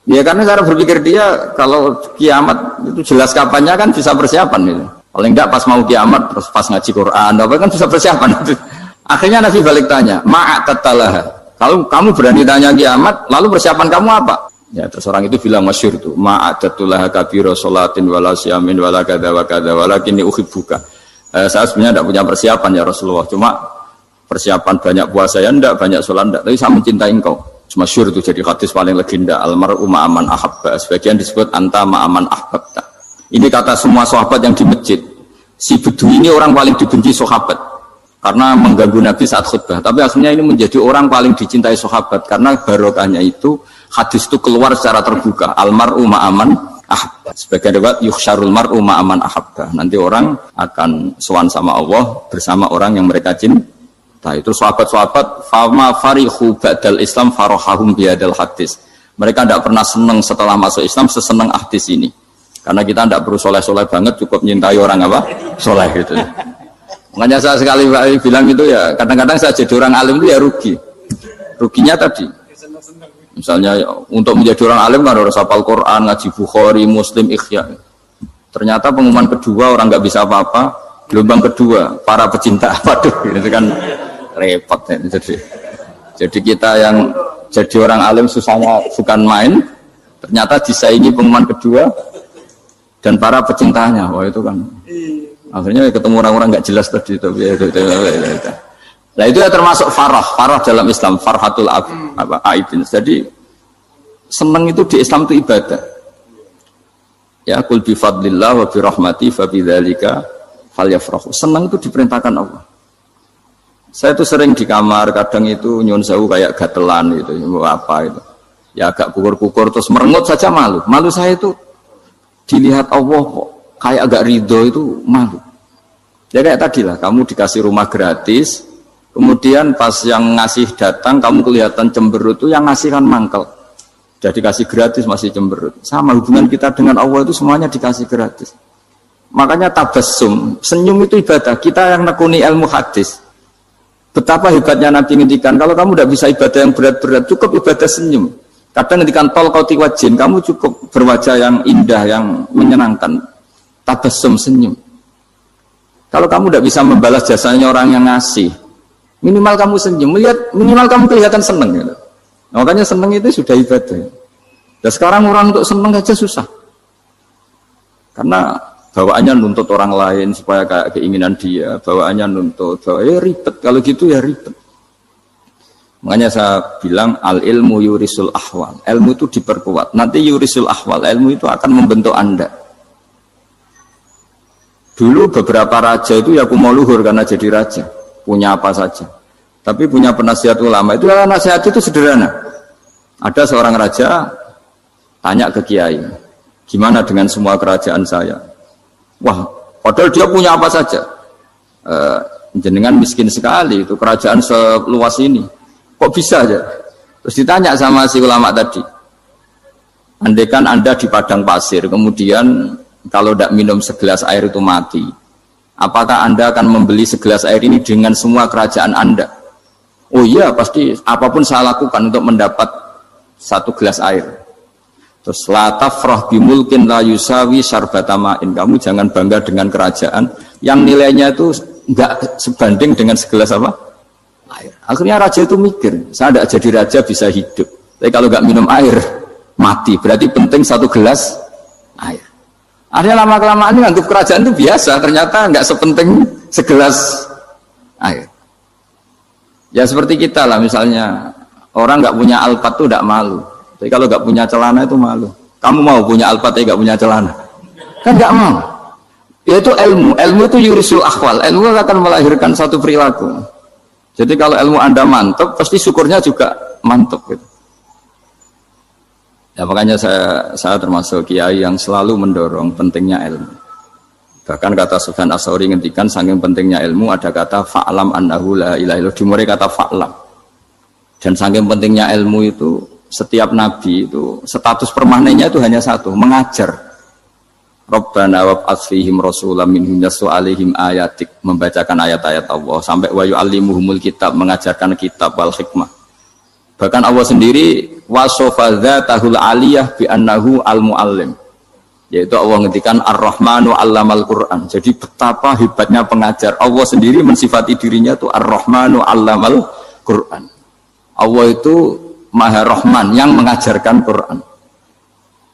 ya karena cara berpikir dia kalau kiamat itu jelas kapannya kan bisa persiapan itu. Paling enggak pas mau kiamat terus pas ngaji Quran, apa kan bisa persiapan itu. Akhirnya Nabi balik tanya, ma'at tatalah, Kalau kamu berani tanya kiamat, lalu persiapan kamu apa? Ya, terus orang itu bilang masyhur itu, ma'adatullah kabira sholatin wala syamin wala kadza wa kadza walakinni uhibbuka. Saya sebenarnya tidak punya persiapan ya Rasulullah, cuma persiapan banyak puasa ya enggak, banyak sholat enggak, tapi saya mencintai engkau. Masyhur itu jadi hadis paling legenda, almar'u ma'aman ahabba, sebagian disebut anta ma'aman ahbabta. Ini kata semua sahabat yang di masjid. Si Bedui ini orang paling dibenci sahabat karena mengganggu Nabi saat khutbah, tapi akhirnya ini menjadi orang paling dicintai sahabat karena barokahnya itu hadis itu keluar secara terbuka, almar'u ma'aman ahabba. Sebagian riwayat yuhsyarul mar'u ma'aman ahabba, nanti orang akan sowan sama Allah bersama orang yang mereka cintai. Nah, itu sahabat-sahabat fama farihu ba'dal Islam farahahum biadal hadis. Mereka tidak pernah senang setelah masuk Islam sesenang hadis ini. Karena kita tidak perlu soleh-soleh banget, cukup menyintai orang apa? Soleh gitu. Makanya saya sekali bilang itu ya, kadang-kadang saya jadi orang alim itu ya rugi. Ruginya tadi. Misalnya untuk menjadi orang alim kan harus hafal Quran, ngaji Bukhari, Muslim, Ikhya. Ternyata pengumuman kedua orang nggak bisa apa-apa. Gelombang kedua para pecinta, waduh, itu kan repot ya. Jadi kita yang jadi orang alim susahnya bukan main, ternyata disaingi pengumuman kedua dan para pecintanya. Wah itu kan akhirnya ketemu orang-orang nggak jelas tadi itu. Nah itu ya termasuk farah dalam Islam, farhatul aibin. Jadi senang itu di Islam itu ibadah. Ya qul bi fadlillah wa bi rahmati fa bidzalika falyafrahu. Senang itu diperintahkan Allah. Saya itu sering di kamar, kadang itu nyun sewu kayak gatelan gitu, mau apa itu. Ya agak kukur-kukur terus merengut saja malu. Malu saya itu dilihat Allah kok kayak agak ridho itu malu. Ya kayak tadi lah, kamu dikasih rumah gratis, kemudian pas yang ngasih datang kamu kelihatan cemberut, itu yang ngasih kan mangkel. Udah dikasih gratis masih cemberut. Sama hubungan kita dengan Allah itu semuanya dikasih gratis. Makanya tabassum, senyum itu ibadah. Kita yang nekuni ilmu hadis, betapa hebatnya Nabi ngendikan, kalau kamu tidak bisa ibadah yang berat-berat, cukup ibadah senyum. Kadang ngendikan tol kauti wajin, kamu cukup berwajah yang indah, yang menyenangkan. Tabassum, senyum. Kalau kamu tidak bisa membalas jasanya orang yang ngasih, minimal kamu senyum, minimal kamu kelihatan senang. Gitu. Nah, makanya senang itu sudah ibadah. Dan sekarang orang untuk senang aja susah. Karena bawaannya nuntut orang lain supaya kayak keinginan dia, bawaannya nuntut, ribet. Kalau gitu ya ribet. Makanya saya bilang al ilmu yurisul ahwal. Ilmu itu diperkuat. Nanti yurisul ahwal, ilmu itu akan membentuk Anda. Dulu beberapa raja itu ya mau luhur karena jadi raja, punya apa saja. Tapi punya penasihat ulama itu nasihat itu sederhana. Ada seorang raja tanya ke kiai, gimana dengan semua kerajaan saya? Wah, padahal dia punya apa saja. Jenengan miskin sekali, itu kerajaan seluas ini. Kok bisa aja? Terus ditanya sama si ulama tadi. Andaikan Anda di padang pasir, kemudian kalau tidak minum segelas air itu mati, apakah Anda akan membeli segelas air ini dengan semua kerajaan Anda? Oh iya, pasti apapun saya lakukan untuk mendapat satu gelas air. Terus la tafrah bimulkin la yusawi syarbatamain. Kamu jangan bangga dengan kerajaan yang nilainya itu enggak sebanding dengan segelas apa? Air. Akhirnya raja itu mikir, saya tidak jadi raja bisa hidup. Tapi kalau enggak minum air mati. Berarti penting satu gelas air. Akhirnya lama-kelamaan ini anggap kerajaan itu biasa, ternyata enggak sepenting segelas air. Ya seperti kita lah, misalnya orang enggak punya alpat itu enggak malu. Tapi kalau nggak punya celana itu malu. Kamu mau punya alpat tapi nggak punya celana? Kan nggak mau. Yaitu ilmu. Ilmu itu yurisul akhwal. Ilmu akan melahirkan satu perilaku. Jadi kalau ilmu Anda mantap, pasti syukurnya juga mantap. Gitu. Ya makanya saya termasuk kiai yang selalu mendorong pentingnya ilmu. Bahkan kata Sufyan Ats-Tsauri ngendikan saking pentingnya ilmu ada kata fa'lam annahu la ilaha illallah. Dimulai kata fa'lam. Dan saking pentingnya ilmu itu setiap nabi itu status permanennya itu hanya satu, mengajar. Rabbana wab'ats fihim rasulam minhum yatlu 'alaihim ayatik, membacakan ayat-ayat Allah sampai wa yu'allimuhumul kitab, mengajarkan kitab wal hikmah. Bahkan Allah sendiri wasofa dzatahul aliyah bi annahu al-muallim. Yaitu Allah ngendikan Ar-Rahmanu 'allamal Qur'an. Jadi betapa hebatnya pengajar. Allah sendiri mensifati dirinya itu Ar-Rahmanu 'allamal Qur'an. Allah itu Maha Rahman yang mengajarkan Quran.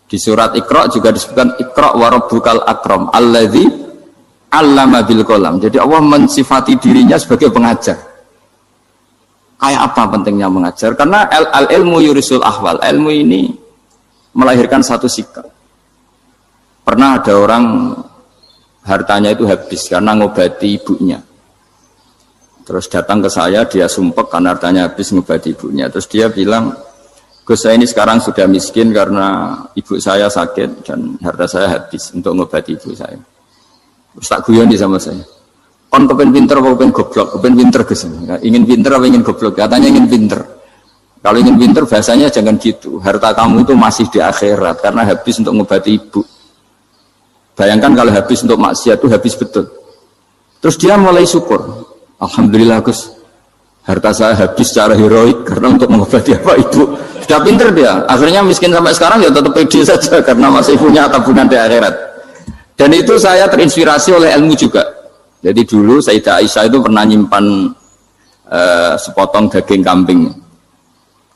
Di surat Iqra juga disebutkan Iqra wa rabbukal akram alladzi 'allama bil qalam. Jadi Allah mensifati dirinya sebagai pengajar. Kayak apa pentingnya mengajar? Karena al-ilmu yurisul ahwal. Ilmu ini melahirkan satu sikap. Pernah ada orang hartanya itu habis karena ngobati ibunya. Terus datang ke saya, dia sumpek karena hartanya habis ngobati ibunya. Terus dia bilang, Gus, saya ini sekarang sudah miskin karena ibu saya sakit dan harta saya habis untuk ngobati ibu saya. Terus tak guyon di sama saya. Kon kepen pinter apa kepen goblok? Kepen pinter Gus. Ingin pinter apa ingin goblok? Katanya ingin pinter. Kalau ingin pinter bahasanya jangan gitu. Harta kamu itu masih di akhirat karena habis untuk ngobati ibu. Bayangkan kalau habis untuk maksiat itu habis betul. Terus dia mulai syukur. Alhamdulillah Gus, harta saya habis secara heroik karena untuk mengobati apa ibu. Sudah pinter dia. Akhirnya miskin sampai sekarang ya tetap pede saja karena masih punya tabungan di akhirat. Dan itu saya terinspirasi oleh ilmu juga. Jadi dulu Sayyidah Aisyah itu pernah nyimpan sepotong daging kambing,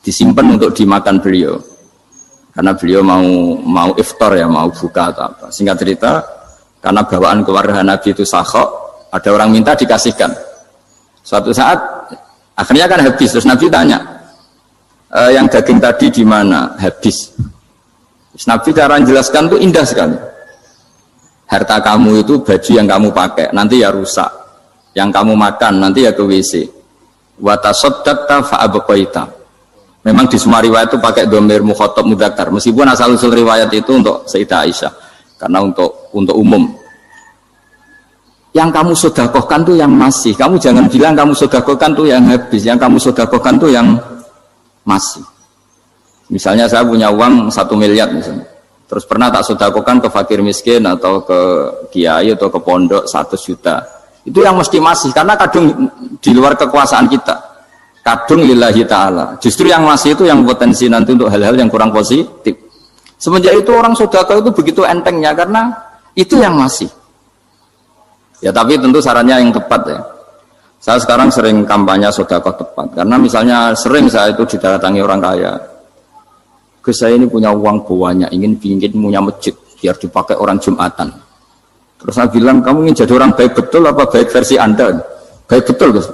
disimpan untuk dimakan beliau. Karena beliau mau iftar ya, mau buka atau apa. Singkat cerita, karena bawaan keluarga Nabi itu sakhok, ada orang minta dikasihkan. Suatu saat, akhirnya kan habis. Terus Nabi tanya, yang daging tadi di mana? Habis. Terus Nabi cara menjelaskan itu indah sekali. Harta kamu itu baju yang kamu pakai, nanti ya rusak. Yang kamu makan, nanti ya ke WC. Wa tasaddaqta fa abqaita. Memang di semua riwayat itu pakai dhamir mukhatab mudzakkar. Meskipun asal-usul riwayat itu untuk Sayyidah Aisyah. Karena untuk umum. Yang kamu sedekahkan tuh yang masih. Kamu jangan bilang kamu sedekahkan tuh yang habis. Yang kamu sedekahkan tuh yang masih. Misalnya saya punya uang 1 miliar misalnya. Terus pernah tak sedekahkan ke fakir miskin atau ke kiai atau ke pondok 100 juta. Itu yang mesti masih. Karena kadung di luar kekuasaan kita. Kadung lillahi ta'ala. Justru yang masih itu yang potensi nanti untuk hal-hal yang kurang positif. Semenjak itu orang sedekah itu begitu entengnya karena itu yang masih. Ya tapi tentu sarannya yang tepat ya. Saya sekarang sering kampanye sedekah tepat. Karena misalnya sering saya itu didatangi orang kaya. Gus, saya ini punya uang banyak, ingin punya masjid biar dipakai orang Jumatan. Terus saya bilang, kamu ingin jadi orang baik betul apa baik versi Anda? Baik betul Gus.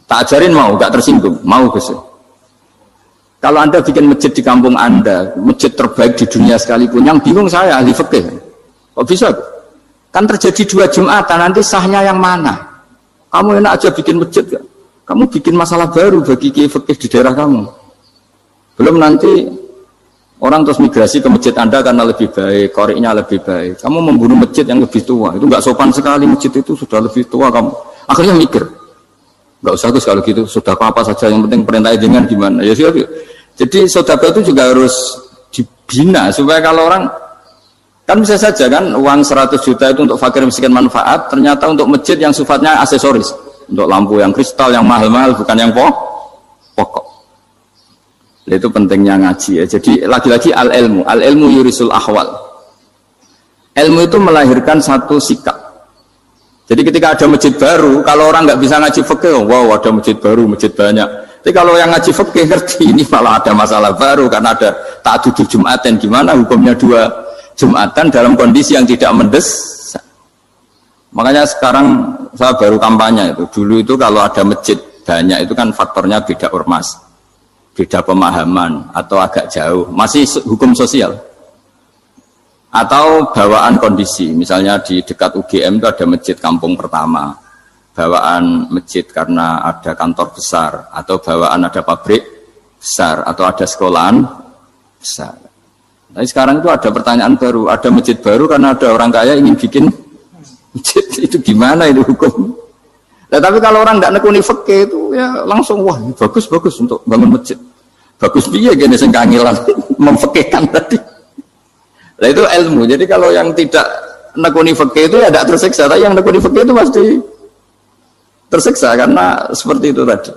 Tak ajarin mau, gak tersinggung, mau Gus. Kalau Anda bikin masjid di kampung Anda, masjid terbaik di dunia sekalipun, yang bingung saya ahli fikih. Kok bisa? Kan terjadi 2 Jumatan, nanti sahnya yang mana? Kamu enak aja bikin masjid gak? Kamu bikin masalah baru bagi kiai fikih di daerah kamu. Belum nanti orang terus migrasi ke masjid Anda karena lebih baik, koriknya lebih baik. Kamu membunuh masjid yang lebih tua, itu gak sopan sekali, masjid itu sudah lebih tua kamu. Akhirnya mikir. Enggak usah Gus kalau gitu, sedekah apa saja yang penting perintah dengan gimana. Ya siap. Jadi sedekah itu juga harus dibina supaya kalau orang kan bisa saja kan uang 100 juta itu untuk fakir miskin manfaat, ternyata untuk masjid yang sifatnya aksesoris, untuk lampu yang kristal yang mahal-mahal bukan yang pokok. Itu pentingnya ngaji ya. Jadi lagi-lagi al-ilmu yurisul ahwal. Ilmu itu melahirkan satu sikap. Jadi ketika ada masjid baru, kalau orang nggak bisa ngaji fikih, wow ada masjid baru, masjid banyak. Tapi kalau yang ngaji fikih ngerti, ini malah ada masalah baru karena ada ta'dudul Jumatan. Gimana hukumnya 2 Jumatan dalam kondisi yang tidak mendesak? Makanya sekarang saya baru kampanye itu. Dulu itu kalau ada masjid banyak itu kan faktornya beda ormas, beda pemahaman atau agak jauh, masih hukum sosial. Atau bawaan kondisi, misalnya di dekat UGM itu ada masjid kampung pertama, bawaan masjid karena ada kantor besar, atau bawaan ada pabrik besar, atau ada sekolahan besar. Tapi sekarang itu ada pertanyaan baru, ada masjid baru karena ada orang kaya ingin bikin masjid, itu gimana itu hukum? Nah, tapi kalau orang tidak nekuni fikih itu ya langsung wah bagus untuk bangun masjid. Bagus piye gini sing kangelan memfikihkan tadi. Nah itu ilmu. Jadi kalau yang tidak nekuni fikih itu ya tidak tersiksa, tapi yang nekuni fikih itu pasti tersiksa karena seperti itu tadi.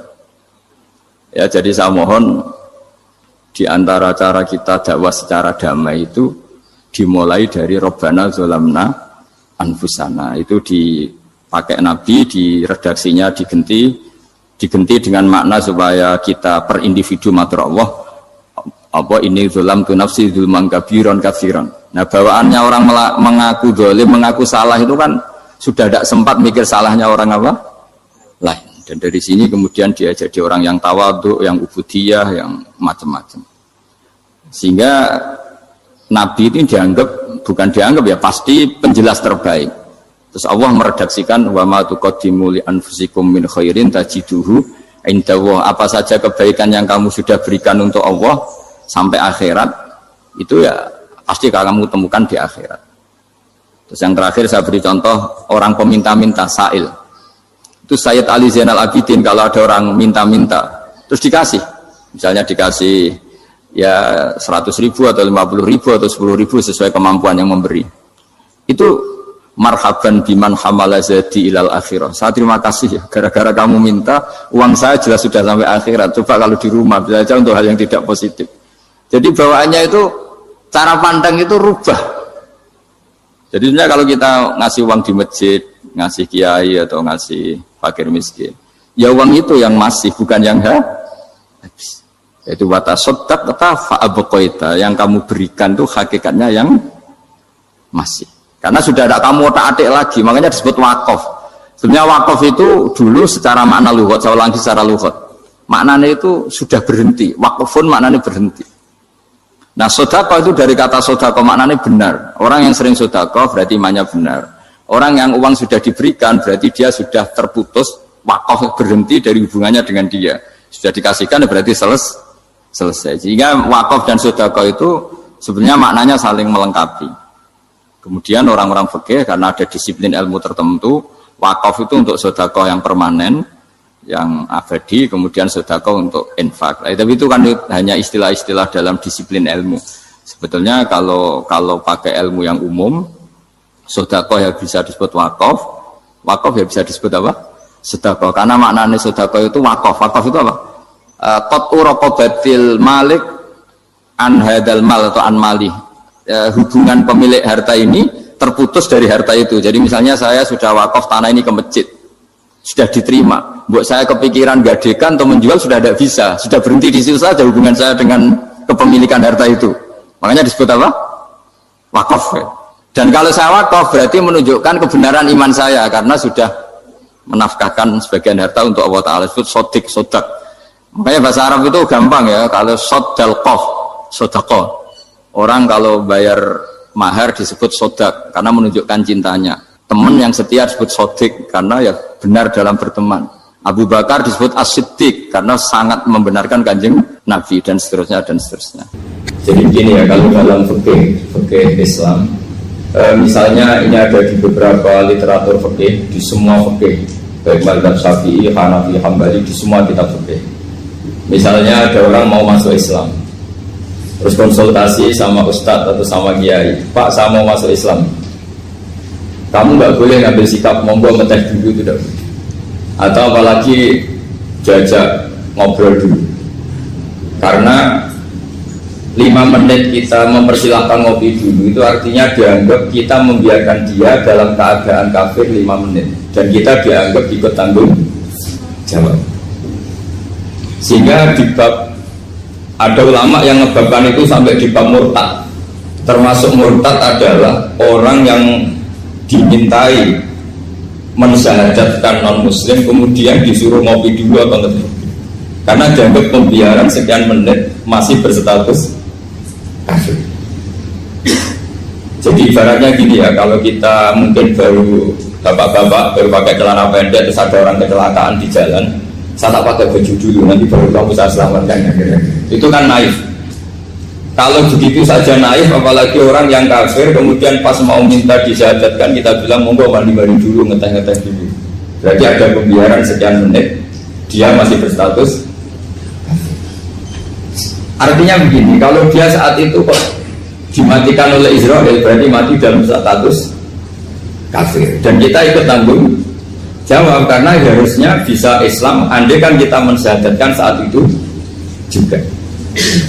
Ya jadi saya mohon di antara cara kita dakwah secara damai itu dimulai dari Rabbana Zolamna Anfusana. Itu dipakai Nabi di redaksinya diganti diganti dengan makna supaya kita per individu matur Allah apa ini zulam tu nafsi zulman kabiron kafiron. Nah bawaannya orang mengaku dolim, mengaku salah itu kan sudah tidak sempat mikir salahnya orang apa lain. Dan dari sini kemudian dia jadi orang yang tawadhu, yang ubudiyah, yang macam-macam. Sehingga Nabi itu bukan dianggap ya, pasti penjelas terbaik. Terus Allah meredaksikan wa ma tuqaddimu li anfusikum min khairin tajiduhu indallah. Apa saja kebaikan yang kamu sudah berikan untuk Allah sampai akhirat itu ya pasti kamu temukan di akhirat. Terus yang terakhir saya beri contoh orang peminta-minta sa'il. Itu Sayyid Ali Zainal Abidin kalau ada orang minta-minta terus dikasih. Misalnya dikasih ya 100.000 atau 50.000 atau 10.000 sesuai kemampuan yang memberi. Itu marhaban biman hamala zadi ilal akhirah. Saya terima kasih ya, gara-gara kamu minta uang saya jelas sudah sampai akhirat. Coba kalau di rumah bisa saja untuk hal yang tidak positif. Jadi bawaannya itu cara pandang itu rubah. Jadi sebenarnya kalau kita ngasih uang di masjid, ngasih kiai atau ngasih fakir miskin, ya uang itu yang masih bukan yang habis. Itu watasodak kata fa'abqaita, yang kamu berikan itu hakikatnya yang masih. Karena sudah tidak kamu otak-atik lagi, makanya disebut wakaf. Sebenarnya wakaf itu dulu secara makna lughat, saya ulangi secara lughat. Maknanya itu sudah berhenti, wakafun maknanya berhenti. Nah sodako itu dari kata sodako maknanya benar. Orang yang sering sodako berarti imannya benar. Orang yang uang sudah diberikan berarti dia sudah terputus, wakaf berhenti dari hubungannya dengan dia. Sudah dikasihkan berarti selesai. Sehingga wakaf dan sodako itu sebenarnya maknanya saling melengkapi. Kemudian orang-orang fikih karena ada disiplin ilmu tertentu, wakaf itu untuk sedekah yang permanen, yang abadi, kemudian sedekah untuk infak. Tapi itu kan hanya istilah-istilah dalam disiplin ilmu. Sebetulnya kalau pakai ilmu yang umum, sedekah ya bisa disebut wakaf, wakaf ya bisa disebut apa? Sedekah. Karena maknanya sedekah itu wakaf. Wakaf itu apa? Qat'u raqabatil malik an hadal mal atau an malih. Hubungan pemilik harta ini terputus dari harta itu. Jadi misalnya saya sudah wakaf tanah ini ke masjid, sudah diterima. Buat saya kepikiran gadekan atau menjual sudah tidak bisa, sudah berhenti di situ saja hubungan saya dengan kepemilikan harta itu. Makanya disebut apa? Wakaf. Dan kalau saya wakaf berarti menunjukkan kebenaran iman saya karena sudah menafkahkan sebagian harta untuk Allah Taala. Disebut sodak. Makanya bahasa Arab itu gampang ya. Kalau sodalqof, sodaqoh. Orang kalau bayar mahar disebut sodak karena menunjukkan cintanya. Teman yang setia disebut sodik karena ya benar dalam berteman. Abu Bakar disebut as-siddiq karena sangat membenarkan kanjeng Nabi dan seterusnya dan seterusnya. Jadi begini ya, kalau dalam fikih Islam, misalnya ini ada di beberapa literatur fikih, di semua fikih, baik mazhab Syafi'i, Hanafi, Hambali, di semua kitab fikih. Misalnya ada orang mau masuk Islam, terus konsultasi sama ustadz atau sama kiai, Pak saya mau masuk Islam, kamu nggak boleh ngambil sikap monggo ngeteh dulu, tidak. Atau apalagi jajak ngobrol dulu, karena 5 menit kita mempersilahkan ngopi dulu itu artinya dianggap kita membiarkan dia dalam keadaan kafir 5 menit dan kita dianggap ikut tanggung jawab. Sehingga di bab ada ulama yang ngebabkan itu sampai di bab murtad. Termasuk murtad adalah orang yang dimintai mensyahadatkan non muslim kemudian disuruh ngopi dulu atau ngeteh, karena dianggap pembiaran sekian menit masih berstatus kafir. Jadi ibaratnya gini ya, kalau kita mungkin baru bapak-bapak baru pakai celana pendek terus ada orang kecelakaan di jalan, saya tak pakai baju dulu nanti baru kamu saya selamatkan, itu kan naif. Kalau begitu saja naif, apalagi orang yang kafir kemudian pas mau minta disyahadatkan kita bilang monggo mandi-mandi dulu, ngeteh-ngeteh dulu, berarti ada pembiaran sekian menit dia masih berstatus. Artinya begini, kalau dia saat itu kok dimatikan oleh Israel berarti mati dalam status kafir dan kita ikut tanggung jawab, karena harusnya bisa Islam andai kan kita mensyahadatkan saat itu juga.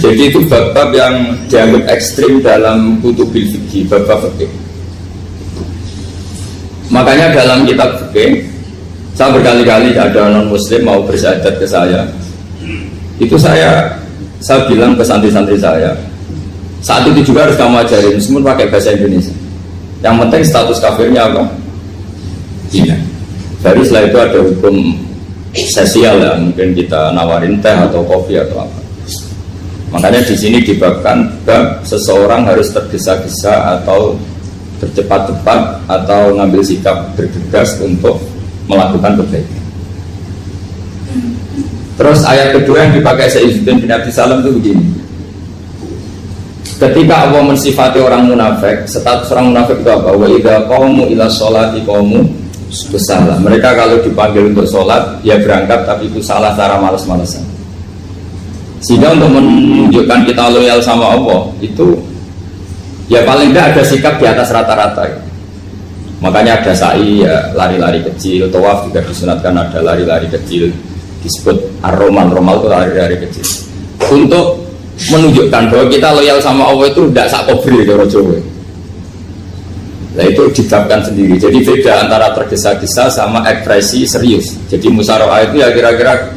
Jadi itu bab-bab yang dianggap ekstrim dalam kutubil fikih, bab-bab fikih. Makanya dalam kitab fikih Saya berkali-kali ada non muslim mau bersyahadat ke saya, itu saya bilang ke santri-santri saya, saat itu juga harus kamu ajarin meskipun pakai bahasa Indonesia, yang penting status kafirnya apa? Iya. Baru setelah itu ada hukum sosial ya, mungkin kita nawarin teh atau kopi atau apa. Makanya di sini dibabkan bab seseorang harus tergesa-gesa atau bercepat-cepat atau ngambil sikap bergegas untuk melakukan kebaikan. Terus ayat kedua yang dipakai Sayyidina bin Abi Salam itu begini. Ketika Allah mensifati orang munafik, status orang munafik itu apa? Wa idza qamu ila sholati qamu kusala. Mereka kalau dipanggil untuk sholat, ya berangkat tapi itu salah cara malas-malasan. Sehingga untuk menunjukkan kita loyal sama Allah itu ya paling tidak ada sikap di atas rata-rata. Makanya ada sa'i ya lari-lari kecil, tawaf juga disunatkan ada lari-lari kecil, disebut ar-romal, romal itu lari-lari kecil. Untuk menunjukkan bahwa kita loyal sama Allah itu tidak sak kobri kalau Jawa. Nah itu dibabkan sendiri. Jadi beda antara tergesa-gesa sama ekspresi serius. Jadi musyawarah itu ya kira-kira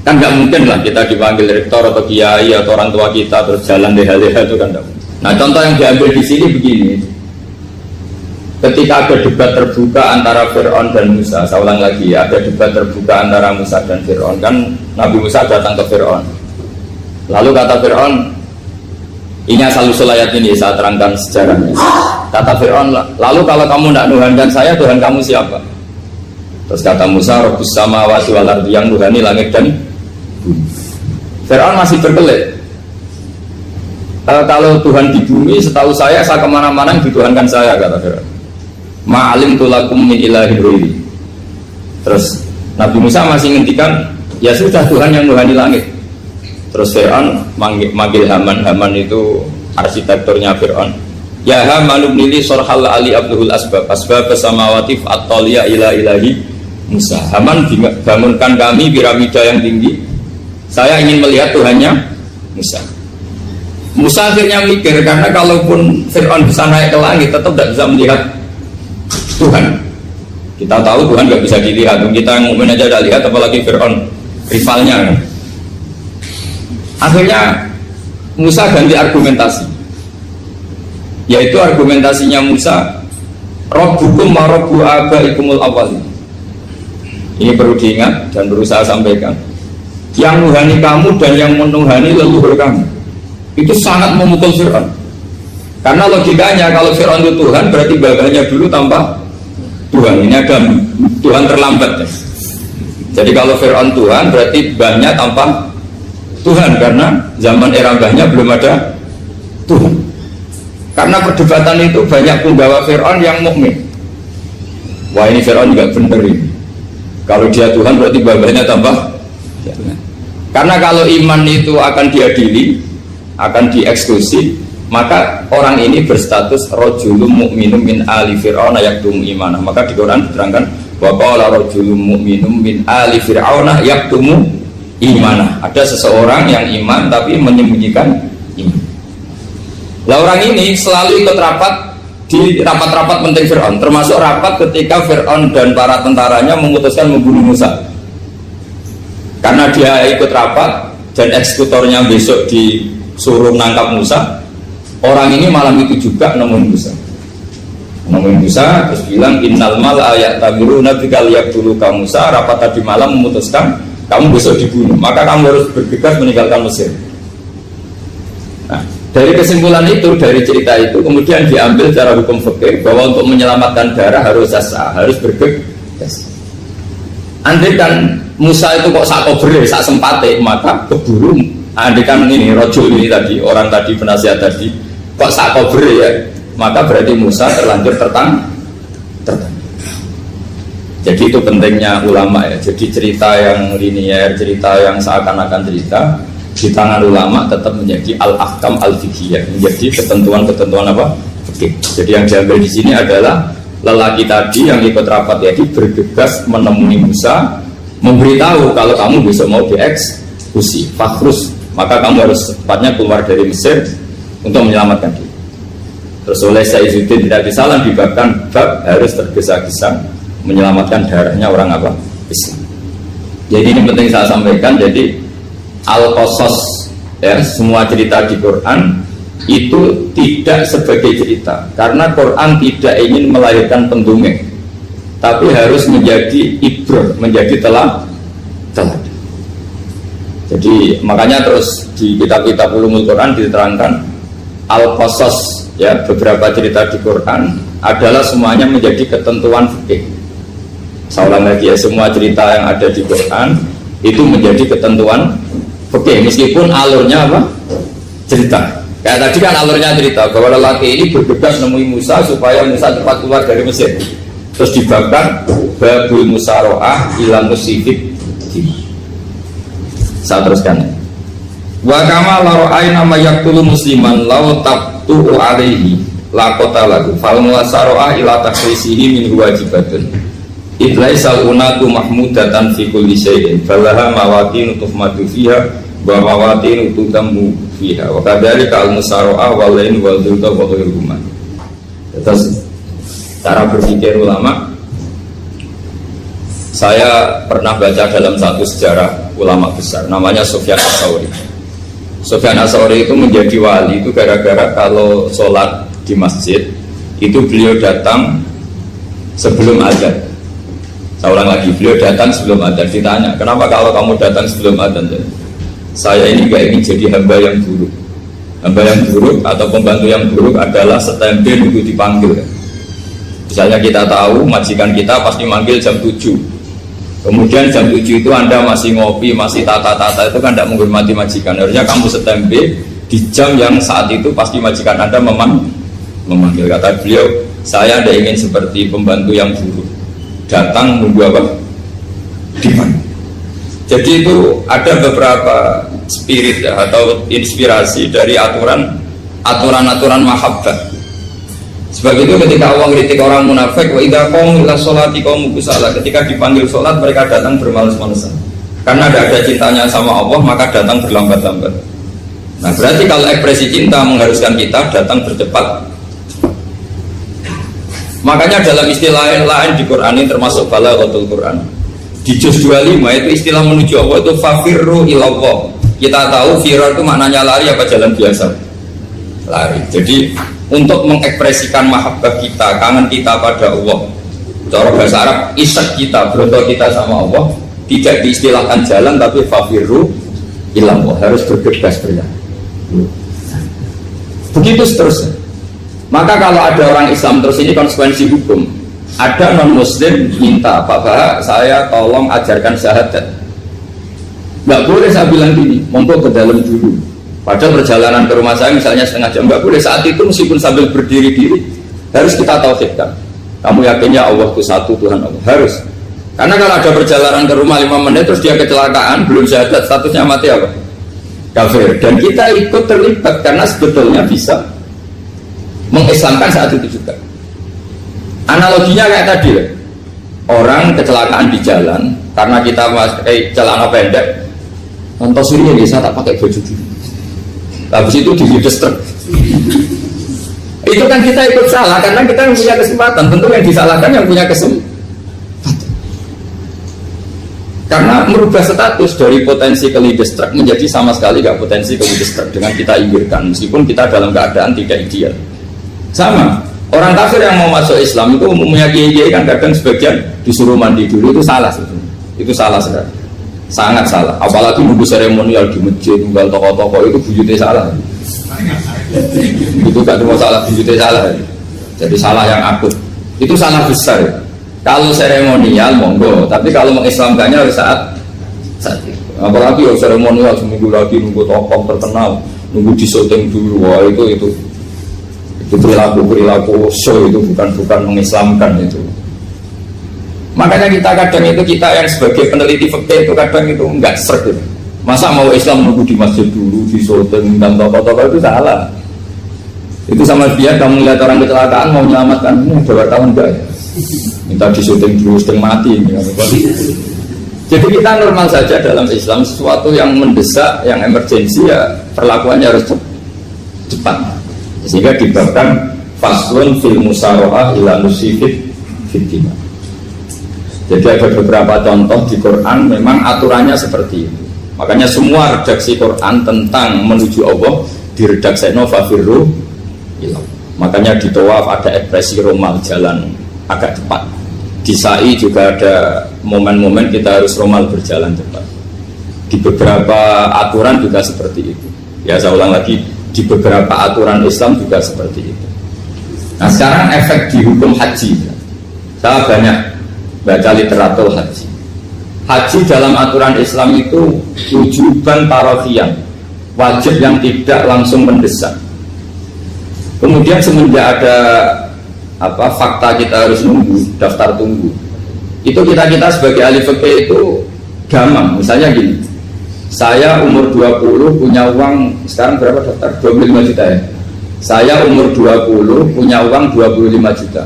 kan nggak mungkin lah kita dipanggil rektor atau kiai atau orang tua kita terus jalan leha-leha itu kan. Nah contoh yang diambil di sini begini. Ketika ada debat terbuka antara Fir'aun dan Musa, saya ulang lagi ya, ada debat terbuka antara Musa dan Fir'aun. Kan Nabi Musa datang ke Fir'aun. Lalu kata Fir'aun, ini asal-usul ayat ini saya terangkan sejarahnya. Kata Fir'aun, lalu kalau kamu tidak nuhankan saya, Tuhan kamu siapa? Terus kata Musa, Rabbus samawati wal ardi, yang nuhani langit dan bumi. Fir'aun masih berkelit. Kalau Tuhan di bumi, setahu saya kemana-mana dituhankan saya, kata Fir'aun. Ma'alim tulakum min ilahi ghairi. Terus Nabi Musa masih ngendikan, ya sudah Tuhan yang nuhani langit. Terus Fir'aun manggil Haman. Haman itu arsitekturnya Fir'aun. Ya Haman ibnili sorhal ali abduhul asbab samawati fa'atoliya ila ilahi Musa. Haman bangunkan kami piramida yang tinggi. Saya ingin melihat Tuhannya Musa. Musa akhirnya mikir, karena kalaupun Fir'aun bisa naik ke langit tetap tidak bisa melihat Tuhan. Kita tahu Tuhan nggak bisa dilihat. Kita yang mukmin aja tidak lihat, apalagi Fir'aun rivalnya. Akhirnya Musa ganti argumentasi, yaitu argumentasinya Musa, Rabbukum wa Rabbu abaikumul awwalin. Ini perlu diingat dan berusaha sampaikan. Yang nuhani kamu dan yang menuhani leluhur kamu. Itu sangat memukul Fir'aun. Karena logikanya kalau Fir'aun itu Tuhan, berarti babahnya dulu tanpa Tuhan. Ini ada Tuhan terlambat ya. Jadi kalau Fir'aun Tuhan, berarti babahnya tanpa Tuhan, karena zaman era mbahnya belum ada Tuhan. Karena perdebatan itu banyak penggawa Fir'aun yang mukmin. Wah ini Fir'aun juga bener ini. Kalau dia Tuhan berarti babahnya tambah. Karena kalau iman itu akan diadili, akan dieksekusi, maka orang ini berstatus rojulum mukminum min ali Fir'aun yaktum imanah. Maka di Quran diterangkan wa qala rojulum mukminum min ali Fir'aun yaktum imanah. Ada seseorang yang iman tapi menyembunyikan iman. Lah orang ini selalu ikut rapat di rapat-rapat penting Fir'aun, termasuk rapat ketika Fir'aun dan para tentaranya memutuskan membunuh Musa. Karena dia ikut rapat dan eksekutornya besok disuruh menangkap Musa, orang ini malam itu juga nemuin Musa terus bilang innal mal ayat tamiruna bikal yaqtulu ka Musa. Rapat tadi malam memutuskan kamu besok dibunuh, maka kamu harus bergegas meninggalkan Mesir. Nah, dari kesimpulan itu, dari cerita itu kemudian diambil secara hukum fikih bahwa untuk menyelamatkan darah harus jasa, harus bergegas. Andai kan Musa itu kok sak kobre, sak sempate, maka keburu. Andai kan ini rojul ini tadi, orang tadi penasihat tadi, kok sak kobre ya, maka berarti Musa terlanjur tertang. Jadi itu pentingnya ulama ya. Jadi cerita yang linier, cerita yang seakan-akan cerita di tangan ulama tetap menjadi al-ahkam al-fiqhiyah, menjadi ketentuan-ketentuan apa? Oke. Jadi yang diambil di sini adalah lelaki tadi yang ikut rapat jadi bergegas menemui Musa, memberitahu kalau kamu besok mau dieksekusi, fakhrus, maka kamu harus cepatnya keluar dari Mesir untuk menyelamatkan diri. Terus oleh Sayyidina bin Abi Salam dibabkan bab harus tergesa-gesa menyelamatkan darahnya orang apa? Islam. Jadi ini penting saya sampaikan. Jadi al-qasas ya, semua cerita di Quran itu tidak sebagai cerita, karena Quran tidak ingin melahirkan pendongeng, tapi harus menjadi ibrah, menjadi teladan. Jadi makanya terus di kitab-kitab ulumul Quran diterangkan al-qasas ya, beberapa cerita di Quran adalah semuanya menjadi ketentuan fikih. Saya ulang lagi ya, semua cerita yang ada di Quran itu menjadi ketentuan fikih, meskipun alurnya apa? Cerita. Kayak tadi kan alurnya cerita bahwa lelaki ini bergegas nemui Musa supaya Musa cepat keluar dari Mesir. Terus dibabkan babul musaroah ila musifik. Saya teruskan. Wa kama la ra'ayna may yaqtulu musliman law tabtu alaihi la qatalahu fal musaroah ila takrisihi min wajibatun. Idlaisal unatu mahmudatan fi kulli syai'in falaha mawatin tuhmatu fiha wa mawatin tutammu fiha wa kadzalika al musaroah wal lain wal dhulta wa ghairuhuma. Terus cara berpikir ulama, saya pernah baca dalam satu sejarah ulama besar namanya Sufyan Ats-Tsauri. Sufyan Ats-Tsauri itu menjadi wali itu gara-gara kalau sholat di masjid itu beliau datang sebelum adzan. Saya ulang lagi, beliau datang sebelum adzan. Ditanya, kenapa kalau kamu datang sebelum adzan? Saya ini gak ingin jadi hamba yang buruk. Hamba yang buruk atau pembantu yang buruk adalah setempel untuk dipanggil. Misalnya kita tahu majikan kita pasti manggil jam 7, kemudian jam 7 itu Anda masih ngopi, masih tata-tata, itu kan tidak menghormati majikan. Harusnya kamu setempe di jam yang saat itu pasti majikan Anda memanggil. Kata beliau, saya tidak ingin seperti pembantu yang buruk, datang nunggu apa? Dipanggil. Jadi itu ada beberapa spirit ya, atau inspirasi dari aturan-aturan mahabbah. Sebab itu ketika Allah kritik orang munafik, wa idza qamu ila sholati qamu kusala, ketika dipanggil sholat mereka datang bermalas-malasan. Karena tidak ada cintanya sama Allah, maka datang berlambat-lambat. Nah, berarti kalau ekspresi cinta mengharuskan kita datang bercepat. Makanya dalam istilah lain di Quran ini termasuk balaghatul Quran. Di juz 25 itu istilah menuju Allah itu fafirru ilallah. Kita tahu firar itu maknanya lari apa jalan biasa? Lari. Jadi untuk mengekspresikan mahabbah kita, kangen kita pada Allah, cara bahasa Arab isak kita, berontok kita sama Allah, tidak diistilahkan jalan tapi fafirru ilallah, harus bergegas berjalan. Begitu seterusnya. Maka kalau ada orang Islam, terus ini konsekuensi hukum, ada non muslim minta, Pak Bah, saya tolong ajarkan syahadat. Nggak boleh saya bilang gini, monggo ke dalam dulu. Padahal perjalanan ke rumah saya misalnya setengah jam, nggak boleh. Saat itu meskipun sambil berdiri-diri harus kita tauhidkan. Kamu yakinnya Allah itu satu, Tuhan Allah, harus. Karena kalau ada perjalanan ke rumah 5 menit terus dia kecelakaan, belum syahadat, statusnya mati apa? Kafir. Dan kita ikut terlibat karena sebetulnya bisa mengislamkan saat itu juga. Analoginya kayak tadi ya, orang kecelakaan di jalan karena kita pakai celana pendek, contoh suri yang bisa tak pakai baju dulu. Habis itu dihides truk. Itu kan kita ikut salah karena kita yang punya kesempatan. Tentu yang disalahkan yang punya kesempatan. Karena merubah status dari potensi kelides truk menjadi sama sekali gak potensi kelides truk dengan kita inggirkan, meskipun kita dalam keadaan tidak ideal. Sama. Orang kafir yang mau masuk Islam itu umumnya kiai kan kadang sebagian disuruh mandi dulu, itu salah sebetulnya. Itu salah sekali. Sangat salah, apalagi nunggu seremonial di masjid, tunggal toko-toko itu bujutnya salah. Itu gak cuma salah, bujutnya salah. Jadi salah yang akut. Itu salah besar. Kalau seremonial monggo, tapi kalau mengislamkannya harus saat itu. Apalagi ya seremonial seminggu lagi nunggu tokoh terkenal, nunggu di syuting dulu, wah itu perilaku show, itu bukan mengislamkan itu. Makanya kita yang sebagai peneliti fikih itu kadang itu enggak sreg gitu. Masa mau Islam nunggu di masjid dulu, di syuting dan tokoh-tokoh, itu salah. Itu sama dia kamu lihat orang kecelakaan mau menyelamatkan, ini ada wartawan enggak ya? Minta di syuting dulu setengah mati. Jadi kita normal saja dalam Islam, sesuatu yang mendesak, yang emergensi ya perlakuannya harus cepat. Sehingga dibabkan faslun fil musaroah ila nusifid fitina. Jadi ada beberapa contoh di Quran memang aturannya seperti itu. Makanya semua redaksi Quran tentang menuju Allah diredaksikan fafirru ilallah. Makanya di tawaf ada ekspresi romal, jalan agak cepat. Di sa'i juga ada momen-momen kita harus romal, berjalan cepat. Di beberapa aturan juga seperti itu. Ya saya ulang lagi, di beberapa aturan Islam juga seperti itu. Nah sekarang efek di hukum haji. Saya banyak baca literatur haji. Haji dalam aturan Islam itu wujuban tarafiyan, wajib yang tidak langsung mendesak. Kemudian semenjak ada fakta kita harus nunggu, daftar tunggu, itu kita sebagai ahli fikih itu gampang. Misalnya gini, saya umur 20 punya uang, sekarang berapa daftar? 25 juta ya. Saya umur 20 punya uang 25 juta.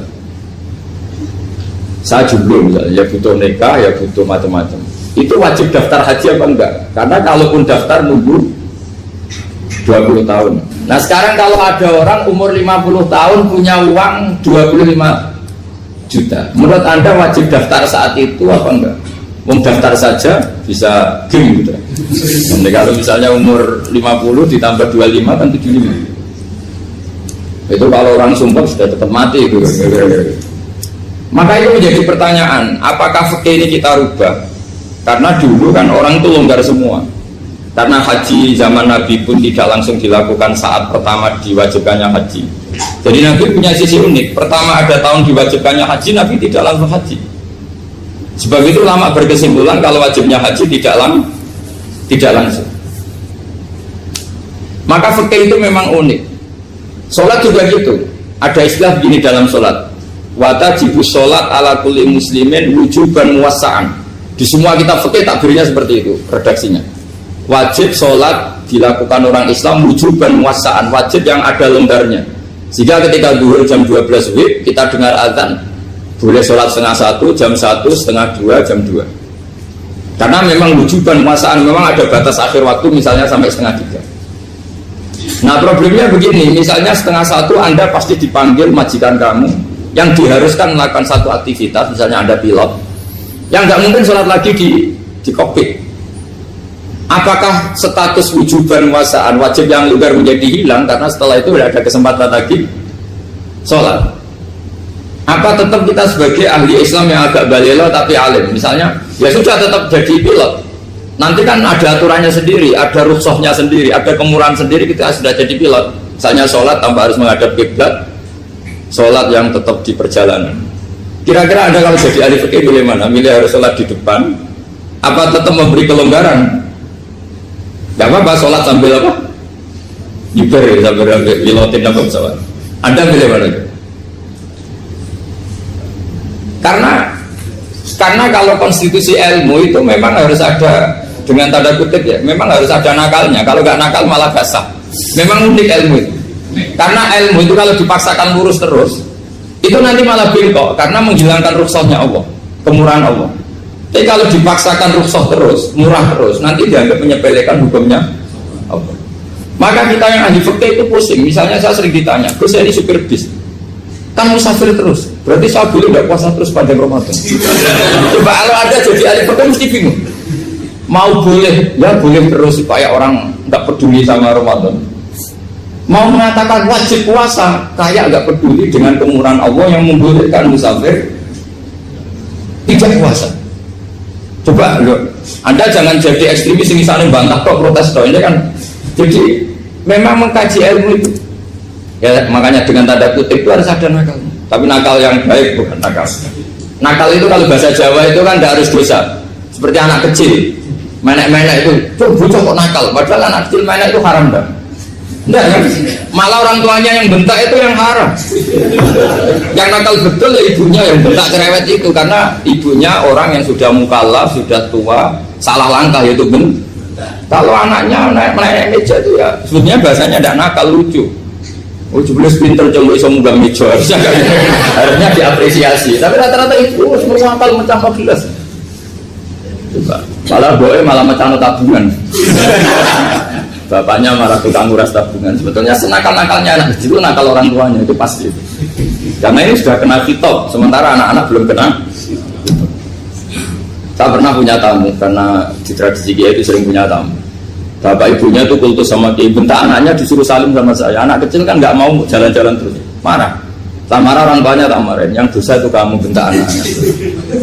Saya jomblo misalnya, ya butuh nikah, ya butuh macam-macam. Itu wajib daftar haji apa enggak? Karena kalaupun daftar nunggu 20 tahun. Nah sekarang kalau ada orang umur 50 tahun punya uang 25 juta, menurut Anda wajib daftar saat itu apa enggak? Daftar saja bisa game gitu. Nanti kalau misalnya umur 50 ditambah 25 kan 75. Itu kalau orang sumpah sudah tetap mati gitu. Maka itu menjadi pertanyaan, apakah fikih ini kita rubah? Karena dulu kan orang itu longgar semua. Karena haji zaman Nabi pun tidak langsung dilakukan saat pertama diwajibkannya haji. Jadi Nabi punya sisi unik. Pertama ada tahun diwajibkannya haji, Nabi tidak langsung haji. Sebab itu ulama berkesimpulan kalau wajibnya haji tidak langsung. Maka fikih itu memang unik. Sholat juga gitu. Ada istilah begini dalam sholat. Watajibus sholat ala kulli muslimin wujuban muwassa'an. Di semua kitab fikih takbirnya seperti itu redaksinya. Wajib sholat dilakukan orang Islam wujuban muwassa'an, wajib yang ada longgarnya. Sehingga ketika zuhur jam 12 WIB kita dengar azan, boleh sholat setengah 1, jam 1, setengah 2, jam 2. Karena memang wujuban muwassa'an, memang ada batas akhir waktu misalnya sampai setengah 3. Nah problemnya begini, misalnya setengah 1 Anda pasti dipanggil majikan kamu yang diharuskan melakukan satu aktivitas, misalnya Anda pilot, yang nggak mungkin sholat lagi di kokpit. Apakah status wujuban muwassa'an, wajib yang longgar menjadi hilang karena setelah itu tidak ada kesempatan lagi sholat? Apa tetap kita sebagai ahli Islam yang agak balelo tapi alim, misalnya ya sudah tetap jadi pilot, nanti kan ada aturannya sendiri, ada rukhsahnya sendiri, ada kemurahan sendiri, kita sudah jadi pilot. Misalnya sholat tanpa harus menghadap kiblat, sholat yang tetap di perjalanan. Kira-kira Anda kalau jadi ahli fikih milih mana? Milih harus sholat di depan, apa tetap memberi kelonggaran? Gak apa-apa sholat sambil apa? Nyuper ya, sambil pilotin apa pesawat. Anda milih mana? Karena kalau konstitusi ilmu itu memang harus ada, dengan tanda kutip ya, memang harus ada nakalnya. Kalau nggak nakal malah gak sah. Memang unik ilmu itu. Karena ilmu itu kalau dipaksakan lurus terus, itu nanti malah bengkok karena menghilangkan rukhsahnya Allah, kemurahan Allah. Tapi kalau dipaksakan rukhsah terus, murah terus, nanti dianggap menyepelekan hukumnya Allah. Maka kita yang ahli fikih itu pusing. Misalnya saya sering ditanya, Gus ini supir bis, kan musafir terus, berarti saya boleh tidak puasa terus pada Ramadan? Coba kalau ada jadi ahli fikih mesti bingung. Mau boleh, ya boleh terus supaya orang nggak peduli sama Ramadan. Mau mengatakan wajib puasa, kayak nggak peduli dengan kemurahan Allah yang membolehkan musafir tidak puasa. Coba loh, Anda jangan jadi ekstremis yang saling bantah kok protes toh, ini kan. Jadi memang mengkaji ilmu itu. Ya makanya dengan tanda kutip itu harus ada nakal. Tapi nakal yang baik, bukan nakal. Nakal itu kalau bahasa Jawa itu kan tidak harus dosa. Seperti anak kecil, menek-menek itu, bocah kok nakal. Padahal anak kecil menek itu haram dah. Enggak kan? Malah orang tuanya yang bentak itu yang haram. Yang nakal betul ya ibunya yang bentak cerewet itu, karena ibunya orang yang sudah mukallaf, sudah tua, salah langkah itu bentak. Kalau anaknya naik meja itu ya sebetulnya bahasanya tidak nakal, lucu. Oh jeblos pinter coba iso munggah meja, harusnya diapresiasi. Tapi rata-rata itu semua akal mecah gelas. Coba, malah boe malah mecah tabungan. Bapaknya marah tukang nguras tabungan. Sebetulnya senakal-nakalnya anak kecil itu nakal orang tuanya, itu pasti. Karena ini sudah kena kitab, sementara anak-anak belum kena. Tak pernah punya tamu karena di tradisi Kiai itu sering punya tamu. Bapak ibunya itu kultus sama Kiai, bentak anaknya disuruh salim sama saya. Anak kecil kan nggak mau jalan-jalan terus, marah. Tak marah orang tuanya tak marahin. Yang dosa itu kamu bentak anaknya.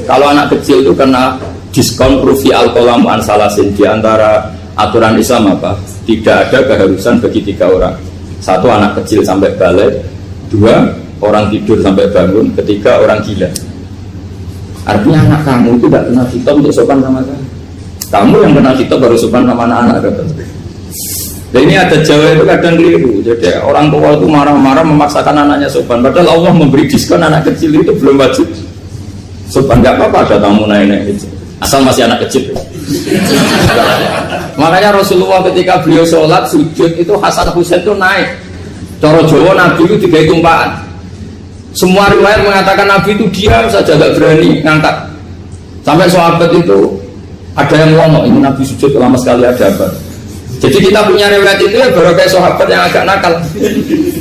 Kalau anak kecil itu kena diskon rufi al-qalam an salasin. Di antara aturan Islam apa? Tidak ada keharusan bagi 3 orang. 1 anak kecil sampai balik, 2 orang tidur sampai bangun, 3 orang gila. Artinya anak kamu itu tidak kena kitab untuk sopan sama kamu. Kamu yang kena kitab baru sopan sama anak-anak. Dan ini ada Jawa itu kadang keliru. Jadi orang tua itu marah-marah memaksakan anaknya sopan. Padahal Allah memberi diskon anak kecil itu belum wajib sopan. Gak apa-apa ada tamu naik-naik gitu. Asal masih anak kecil. Makanya Rasulullah ketika beliau sholat sujud itu Hasan Husain itu naik. Cara Jawa Nabi itu 3 tumpahan. Semua riwayat mengatakan Nabi itu diam saja, gak berani ngangkat. Sampai sahabat itu ada yang ngomong, ini Nabi sujud lama sekali ada apa? Jadi kita punya riwayat itu ya baru kayak sahabat yang agak nakal.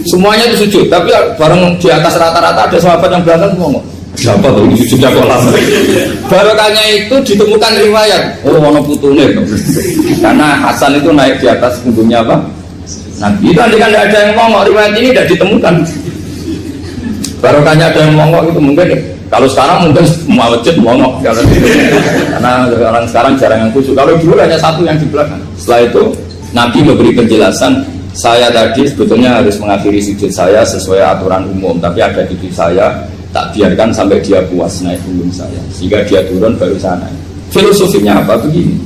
Semuanya itu sujud, tapi bareng di atas rata-rata ada sahabat yang belakang ngomong, siapa tuh ini sujudnya kok lama? Barokahnya itu ditemukan riwayat, oh ono putune. Karena Hasan itu naik di atas punggungnya apa? Nabi itu kan tidak ada yang ngomong, riwayat ini tidak ditemukan. Barokahnya ada yang mongok itu mungkin kalau sekarang mungkin semua masjid mongok karena orang sekarang jarang yang khusyuk. Kalau dulu hanya 1 yang di belakang. Setelah itu Nabi memberi penjelasan, saya tadi sebetulnya harus mengakhiri sujud saya sesuai aturan umum, tapi ada cucu saya tak biarkan sampai dia puas naik punggung saya sehingga dia turun baru saya naik. Filosofinya apa? Begini,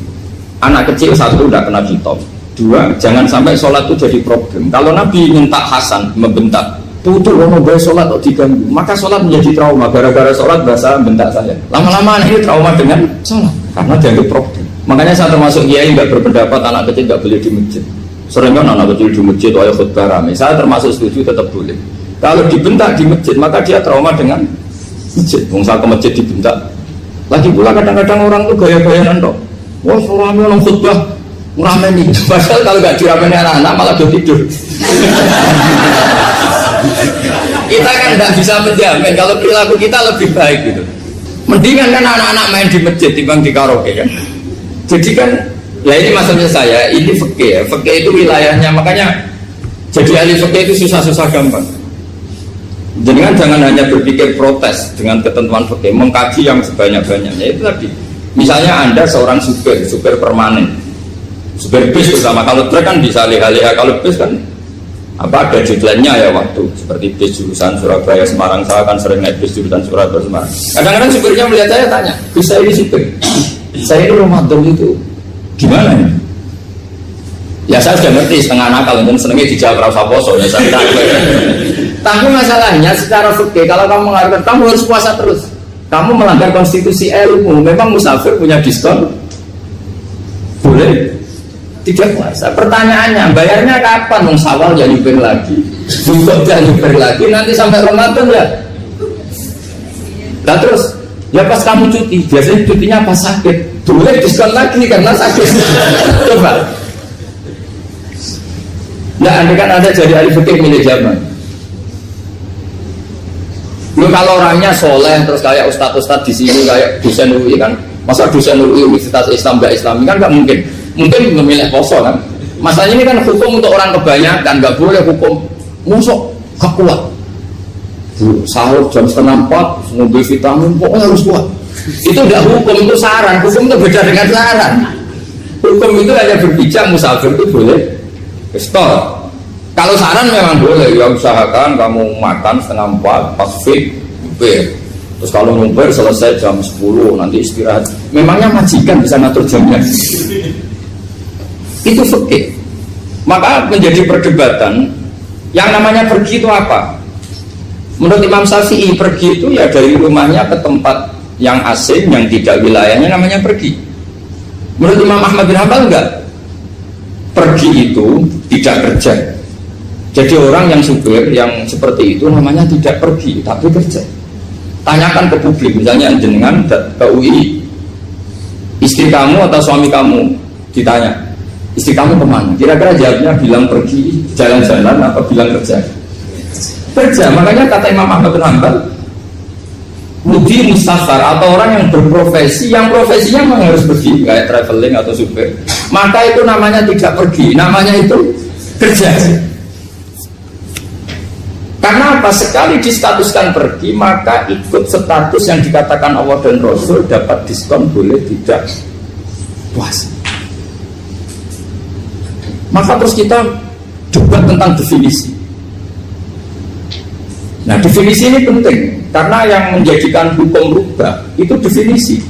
anak kecil 1 udah kena kitab, 2 jangan sampai sholat itu jadi problem. Kalau Nabi minta Hasan membentak putu mau bayar sholat atau diganggu, maka sholat menjadi trauma. Gara-gara sholat bahasa bentak saya. Lama-lama anak ini trauma dengan sholat karena dianggap problem. Makanya saya termasuk kiai nggak berpendapat anak kecil nggak boleh di masjid. Sering kan anak kecil di masjid atau khutbah rame. Saya termasuk setuju tetap boleh. Kalau dibentak di masjid maka dia trauma dengan masjid. Bangsa ke masjid dibentak. Lagi pula kadang-kadang orang tuh gaya-gayaan dong. Wah rame orang khutbah rame nih. Padahal kalau nggak diramein anak-anak malah udah tidur. Kita kan tidak bisa menjamin kalau perilaku kita lebih baik gitu. Mendingan kan anak-anak main di masjid dibanding di karaoke kan. Jadi kan, ya ini maksudnya saya, ini fikih ya. Fikih itu wilayahnya, makanya jadi ahli fikih itu susah-susah gampang. Jadi kan jangan hanya berpikir protes dengan ketentuan fikih, mengkaji yang sebanyak-banyaknya. Itu tadi, misalnya Anda seorang supir permanen, supir bis bersama. Kalau truk kan bisa leha-leha, kalau bis kan apa ada deadline-nya ya waktu, seperti bis jurusan Surabaya Semarang. Saya kan sering naik bis jurusan Surabaya Semarang. Kadang-kadang supirnya melihat saya tanya, bisa ini supir, saya ini Ramadan itu gimana ya? Ya saya sudah ngerti setengah nakal, dan senengnya dijawab rasa poso ya saya tahu. Tapi masalahnya secara fikih kalau kamu mengharapkan kamu harus puasa terus, kamu melanggar konstitusi ilmu. Memang musafir punya diskon, boleh tidak puasa. Pertanyaannya, bayarnya kapan? Mau Syawal ya nyupir lagi, Zulhijjah ya nyupir lagi, nanti sampai Ramadan ya. Nah terus, ya pas kamu cuti, biasanya cutinya pas sakit, boleh diskon lagi karena sakit. Coba. Nah, andai kan Anda jadi ahli fikih milik zaman. Lu kalau orangnya soleh terus kayak ustadz-ustadz di sini kayak dosen UI kan, masa dosen UI Universitas Islam nggak Islami kan nggak mungkin. Mungkin memilih poso kan. Masalahnya ini kan hukum untuk orang kebanyakan, nggak boleh hukum musuh gak kuat. Sahur jam 3:30 ngombe vitamin pokoknya harus kuat. Itu tidak hukum, itu saran. Hukum itu beda dengan saran. Hukum itu hanya berbicara musafir itu boleh store. Kalau saran memang boleh, ya usahakan kamu makan 3:30 pas fit, terus kalau ngumpul selesai jam 10 nanti istirahat. Memangnya majikan bisa ngatur jamnya? Itu fikih. Maka menjadi perdebatan yang namanya pergi itu apa? Menurut Imam Syafi'i pergi itu ya dari rumahnya ke tempat yang asing yang tidak wilayahnya namanya pergi. Menurut Imam Ahmad bin Hanbal enggak. Pergi itu tidak kerja. Jadi orang yang supir yang seperti itu namanya tidak pergi tapi kerja. Tanyakan ke publik, misalnya jenengan ke UI, istri kamu atau suami kamu ditanya, istri kamu kemana? Kira-kira jawabnya bilang pergi jalan-jalan atau bilang kerja? Kerja. Makanya kata Imam Ahmad bin Hanbal, mudi mustafar atau orang yang berprofesi, yang profesinya memang harus pergi kayak traveling atau supir, maka itu namanya tidak pergi, namanya itu kerja. Karena apa? Sekali distatuskan pergi, maka ikut status yang dikatakan Allah dan Rasul, dapat diskon, boleh tidak puasa. Maka terus kita debat tentang definisi. Nah, definisi ini penting karena yang menjadikan hukum rubah itu definisi.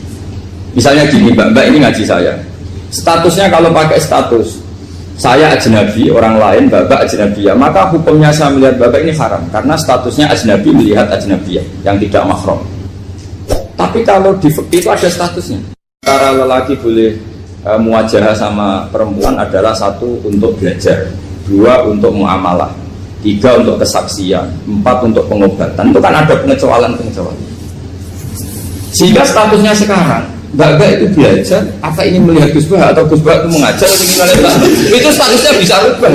Misalnya gini, mbak ini ngaji saya, statusnya kalau pakai status saya ajnabi, orang lain bapak ajnabiyah, maka hukumnya saya melihat bapak ini haram karena statusnya ajnabi melihat ajnabiyah yang tidak mahram. Tapi kalau di fikih itu ada statusnya. Cara lelaki boleh muwajahah sama perempuan adalah satu untuk belajar, dua untuk muamalah, tiga untuk kesaksian, empat untuk pengobatan. Itu kan ada pengecualian. Sehingga statusnya sekarang Mbak itu belajar, apa ini melihat Gus Bah atau Gus Bah itu mengajar atau gimana, itu statusnya bisa rubah.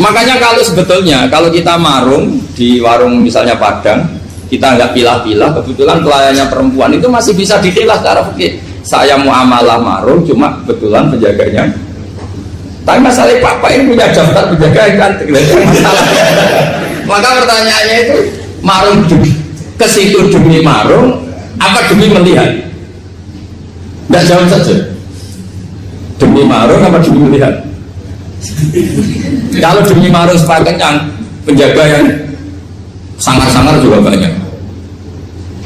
Makanya kalau sebetulnya kalau kita marung di warung misalnya Padang, kita nggak pilah-pilah, kebetulan pelayannya perempuan itu masih bisa dipilah secara fikih. Saya muamalah marung, cuma kebetulan penjaganya. Tapi masalah Pak ini punya daftar penjaga yang cantik, masalah. Maka pertanyaannya itu marung ke situ demi marung apa demi melihat? Tidak jawab saja. Demi marung apa demi melihat? Kalau demi marung sepakat yang penjaga yang sangar-sangar juga banyak.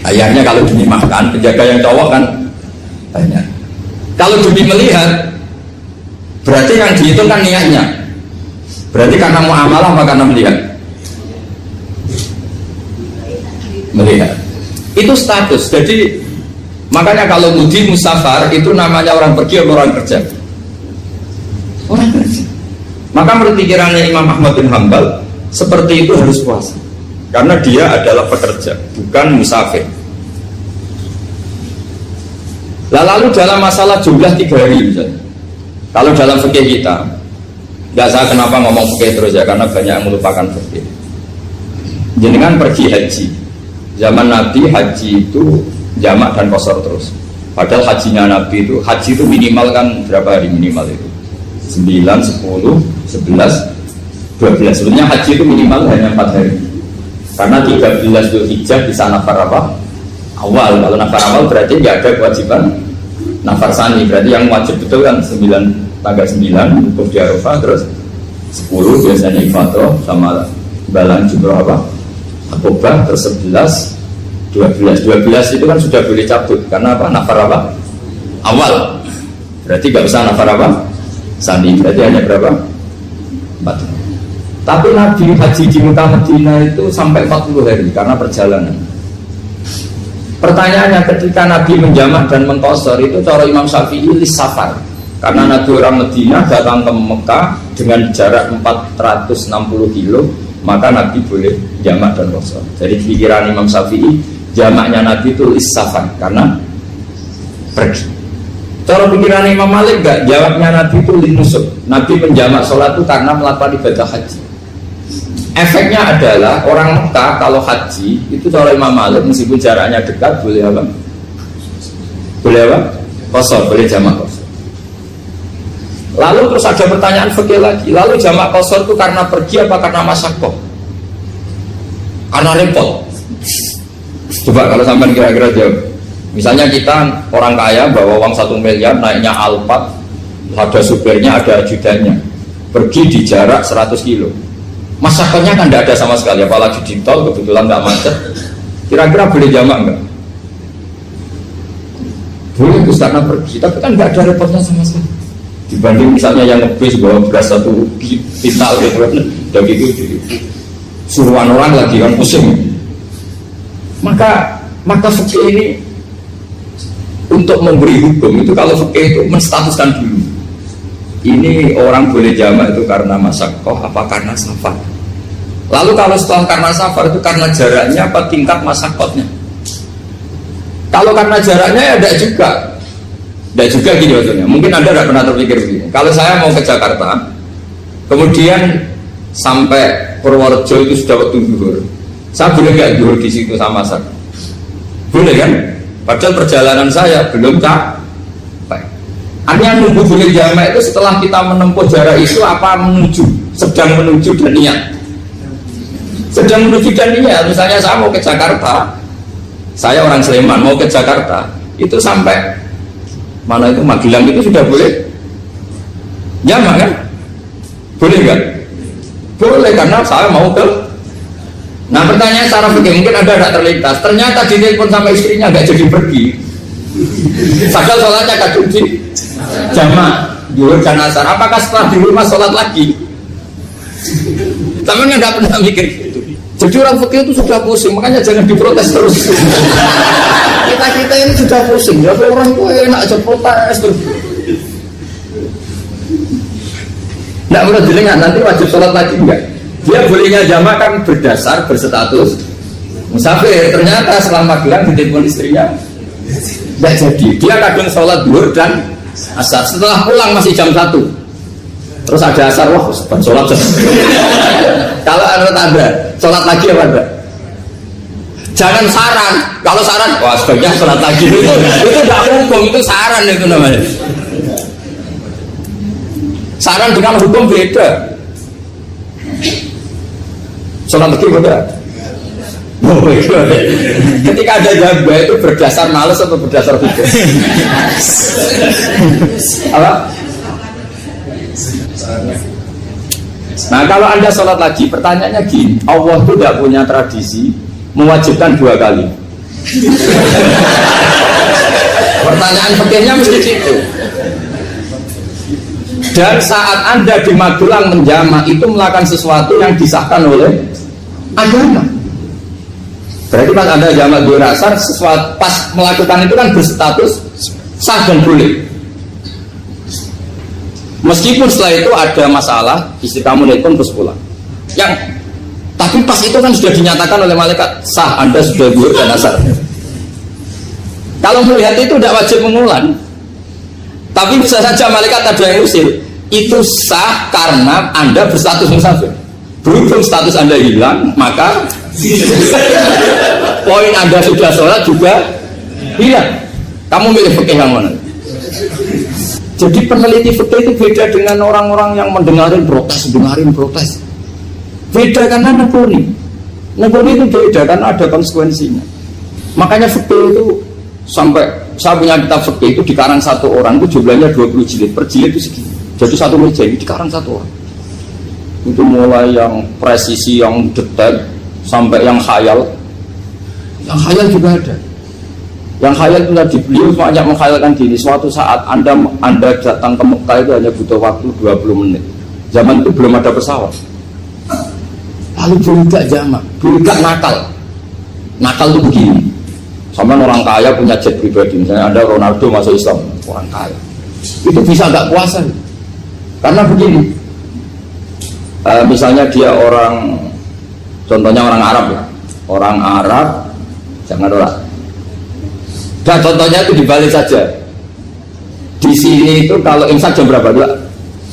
Ayahnya kalau demi makan, penjaga yang cowok kan banyak. Kalau demi melihat, berarti yang dihitung kan niatnya. Berarti karena muamalah apa karena melihat? Melihat. Itu status. Jadi makanya kalau mudi musafar itu namanya orang pergi atau orang kerja? Orang kerja. Maka menurut pikirannya Imam Ahmad bin Hanbal seperti itu harus puasa karena dia adalah pekerja, bukan musafir. Lalu dalam masalah jumlah 3 hari misalnya, kalau dalam fikih kita, nggak saya kenapa ngomong fikih terus ya, karena banyak yang melupakan fikih. Jenengan pergi haji, zaman Nabi haji itu jamak dan qashar terus. Padahal hajinya Nabi itu, haji itu minimal kan berapa hari minimal itu? 9, 10, 11, 12. Sebenarnya haji itu minimal hanya 4 hari. Karena 13 Dzulhijjah bisa nafar apa? Awal. Kalau nafar awal berarti nggak ada kewajiban nafar sani. Berarti yang wajib betul kan 9, tanggal 9 wukuf di Arafah, terus 10 biasanya ifadah sama balang jumroh apa? Akobah, terus 11, 12 itu kan sudah boleh cabut karena apa? Nafar apa? Awal. Berarti nggak usah nafar apa? Sani. Berarti hanya berapa? 4. Tapi Nabi haji di Mekah Madinah itu sampai 40 hari karena perjalanan. Pertanyaannya, ketika Nabi menjamak dan mengqashar itu cara Imam Syafi'i lis-safar. Karena Nabi orang Madinah datang ke Mekah dengan jarak 460 kilo, maka Nabi boleh jamak dan qashar. Jadi pikiran Imam Syafi'i, jamaknya Nabi itu lis-safar karena pergi. Cara pikiran Imam Malik enggak, jawabnya Nabi itu linusuk. Nabi menjamak sholat itu karena melakukan ibadah haji. Efeknya adalah orang Mekah kalau haji itu cara Imam Malik meskipun jaraknya dekat boleh apa? Boleh apa? Qashar, boleh jamak qashar. Lalu terus ada pertanyaan fikih lagi. Lalu jamak qashar itu karena pergi apa karena masyaqqah? Karena repot. Coba kalau sampai kira-kira jawab. Misalnya kita orang kaya bawa uang 1 miliar naiknya Alphard, ada supirnya, ada ajudannya, pergi di jarak 100 kilo. Masyarakatnya kan tidak ada sama sekali, apalagi di tol kebetulan nggak macet. Kira-kira boleh jamak nggak? Boleh, itu karena pergi, tapi kan nggak ada repotnya sama sekali. Dibanding misalnya yang ngebis bawa beras 1 pintal gitu, dan gitu suruhan orang lagi kan pusing. Maka fikih ini untuk memberi hukum itu, kalau fikih itu menstatuskan dulu. Ini orang boleh jamak itu karena masyaqqah apa karena safar. Lalu kalau setelah karena safar itu karena jaraknya apa tingkat masyaqqahnya. Kalau karena jaraknya ya tidak juga. Tidak juga gini maksudnya. Mungkin Anda tidak pernah terpikir begini. Kalau saya mau ke Jakarta, kemudian sampai Purworejo itu sudah waktu zuhur, saya boleh nggak zuhur di situ sama saya? Boleh kan? Padahal perjalanan saya belum capek. Artinya nunggu boleh jamak itu setelah kita menempuh jarak itu apa menuju, sedang menuju dan niat. Sedang menuju dan niat. Misalnya saya mau ke Jakarta, saya orang Sleman mau ke Jakarta, itu sampai mana itu Magelang itu sudah boleh jamak kan? Boleh nggak? Boleh karena saya mau ke. Nah pertanyaan secara fikih mungkin ada tidak terlintas. Ternyata ditelepon sama istrinya nggak jadi pergi. Padahal sholatnya kadung di jamak zuhur dan asar. Apakah setelah di rumah sholat lagi? Tapi nggak pernah mikir gitu. Jadi orang fikih itu sudah pusing, makanya jangan diprotes terus. Kita ini sudah pusing. Ya orang itu enak aja protes terus. Nggak perlu didengar, nanti wajib sholat lagi enggak? Dia bolehnya jamak kan berdasar berstatus musafir. Ternyata selama Magelang ditelepon istrinya enggak jadi. Dia kadang sholat zuhur dan asar. Setelah pulang masih jam 1. Terus ada asar, wah sholat. Kalau menurut Anda, sholat lagi apa enggak? Jangan saran. Kalau saran, wah sebaiknya sholat lagi. Itu enggak hukum, itu saran itu namanya. Saran dengan hukum beda. Sholat lagi beda. Ketika ada jabah itu berdasar malas atau berdasar hukum? Apa? Nah kalau Anda sholat lagi, pertanyaannya gini, Allah itu tidak punya tradisi mewajibkan 2 kali. Pertanyaan fikihnya mesti gitu. Dan saat Anda di Magelang menjamak itu melakukan sesuatu yang disahkan oleh agama. Berarti pas Anda jamak zuhur asar, sesuatu pas melakukan itu kan berstatus sah dan boleh. Meskipun setelah itu ada masalah, istri kamu nelpon terus pulang. Tapi pas itu kan sudah dinyatakan oleh malaikat sah, Anda sudah zuhur dan asar. Kalau melihat itu tidak wajib mengulang. Tapi bisa saja malaikat ada yang usir. Itu sah karena Anda berstatus musafir. Berhubung status Anda hilang, maka poin Anda sudah sholat juga hilang. Kamu milih fikih yang mana? Jadi peneliti fikih itu beda dengan orang-orang yang dengarin protes. Beda karena nekuni itu beda karena ada konsekuensinya. Makanya fikih itu sampai saya punya kitab fikih itu dikarang satu orang itu jumlahnya 20 jilid, per jilid itu segini. Jadi satu meja ini dikarang satu orang. Itu mulai yang presisi, yang detail sampai yang khayal. Yang khayal juga ada. Yang khayal itu tadi beliau banyak menghayalkan gini. Suatu saat Anda datang ke Mekah itu hanya butuh waktu 20 menit. Zaman itu belum ada pesawat. Lalu budak jamak, budak nakal. Nakal itu begini. Sama orang kaya punya jet pribadi, misalnya ada Ronaldo masuk Islam, orang kaya itu bisa nggak puasa karena begini, misalnya dia orang, contohnya orang Arab jangan orang. Dan contohnya itu dibalik saja. Di sini itu kalau imsak jam berapa?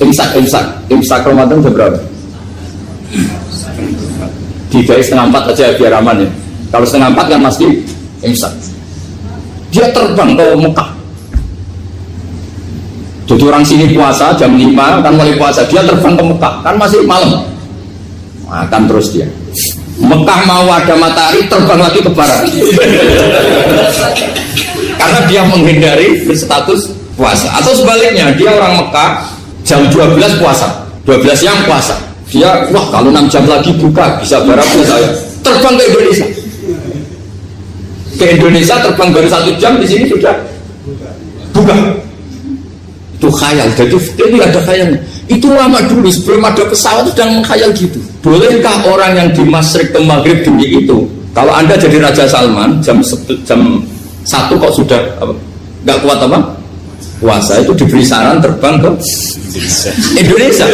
Imsak Ramadan jam berapa? 3:30 aja biar aman ya. Kalau 3:30 kan masih imsak. Dia terbang ke Mekah. Jadi orang sini puasa jam 5 kan mulai puasa, dia terbang ke Mekah kan masih malam. Makan terus dia. Mekah mau ada matahari terbang lagi ke barat. Karena dia menghindari berstatus puasa. Atau sebaliknya, dia orang Mekah jam 12 puasa, 12 siang puasa. Dia wah kalau 6 jam lagi buka bisa barangnya saya. Terbang ke Indonesia. Ke Indonesia terbang baru 1 jam, di sini sudah buka. Itu khayal. Jadi ini ada khayalnya. Itu lama dulu sebelum ada pesawat sudah mengkhayal gitu. Bolehkah orang yang di Masyrik ke Maghrib demi itu? Kalau Anda jadi Raja Salman jam 1 kok sudah nggak kuat apa? Puasa, itu diberi saran terbang ke Indonesia.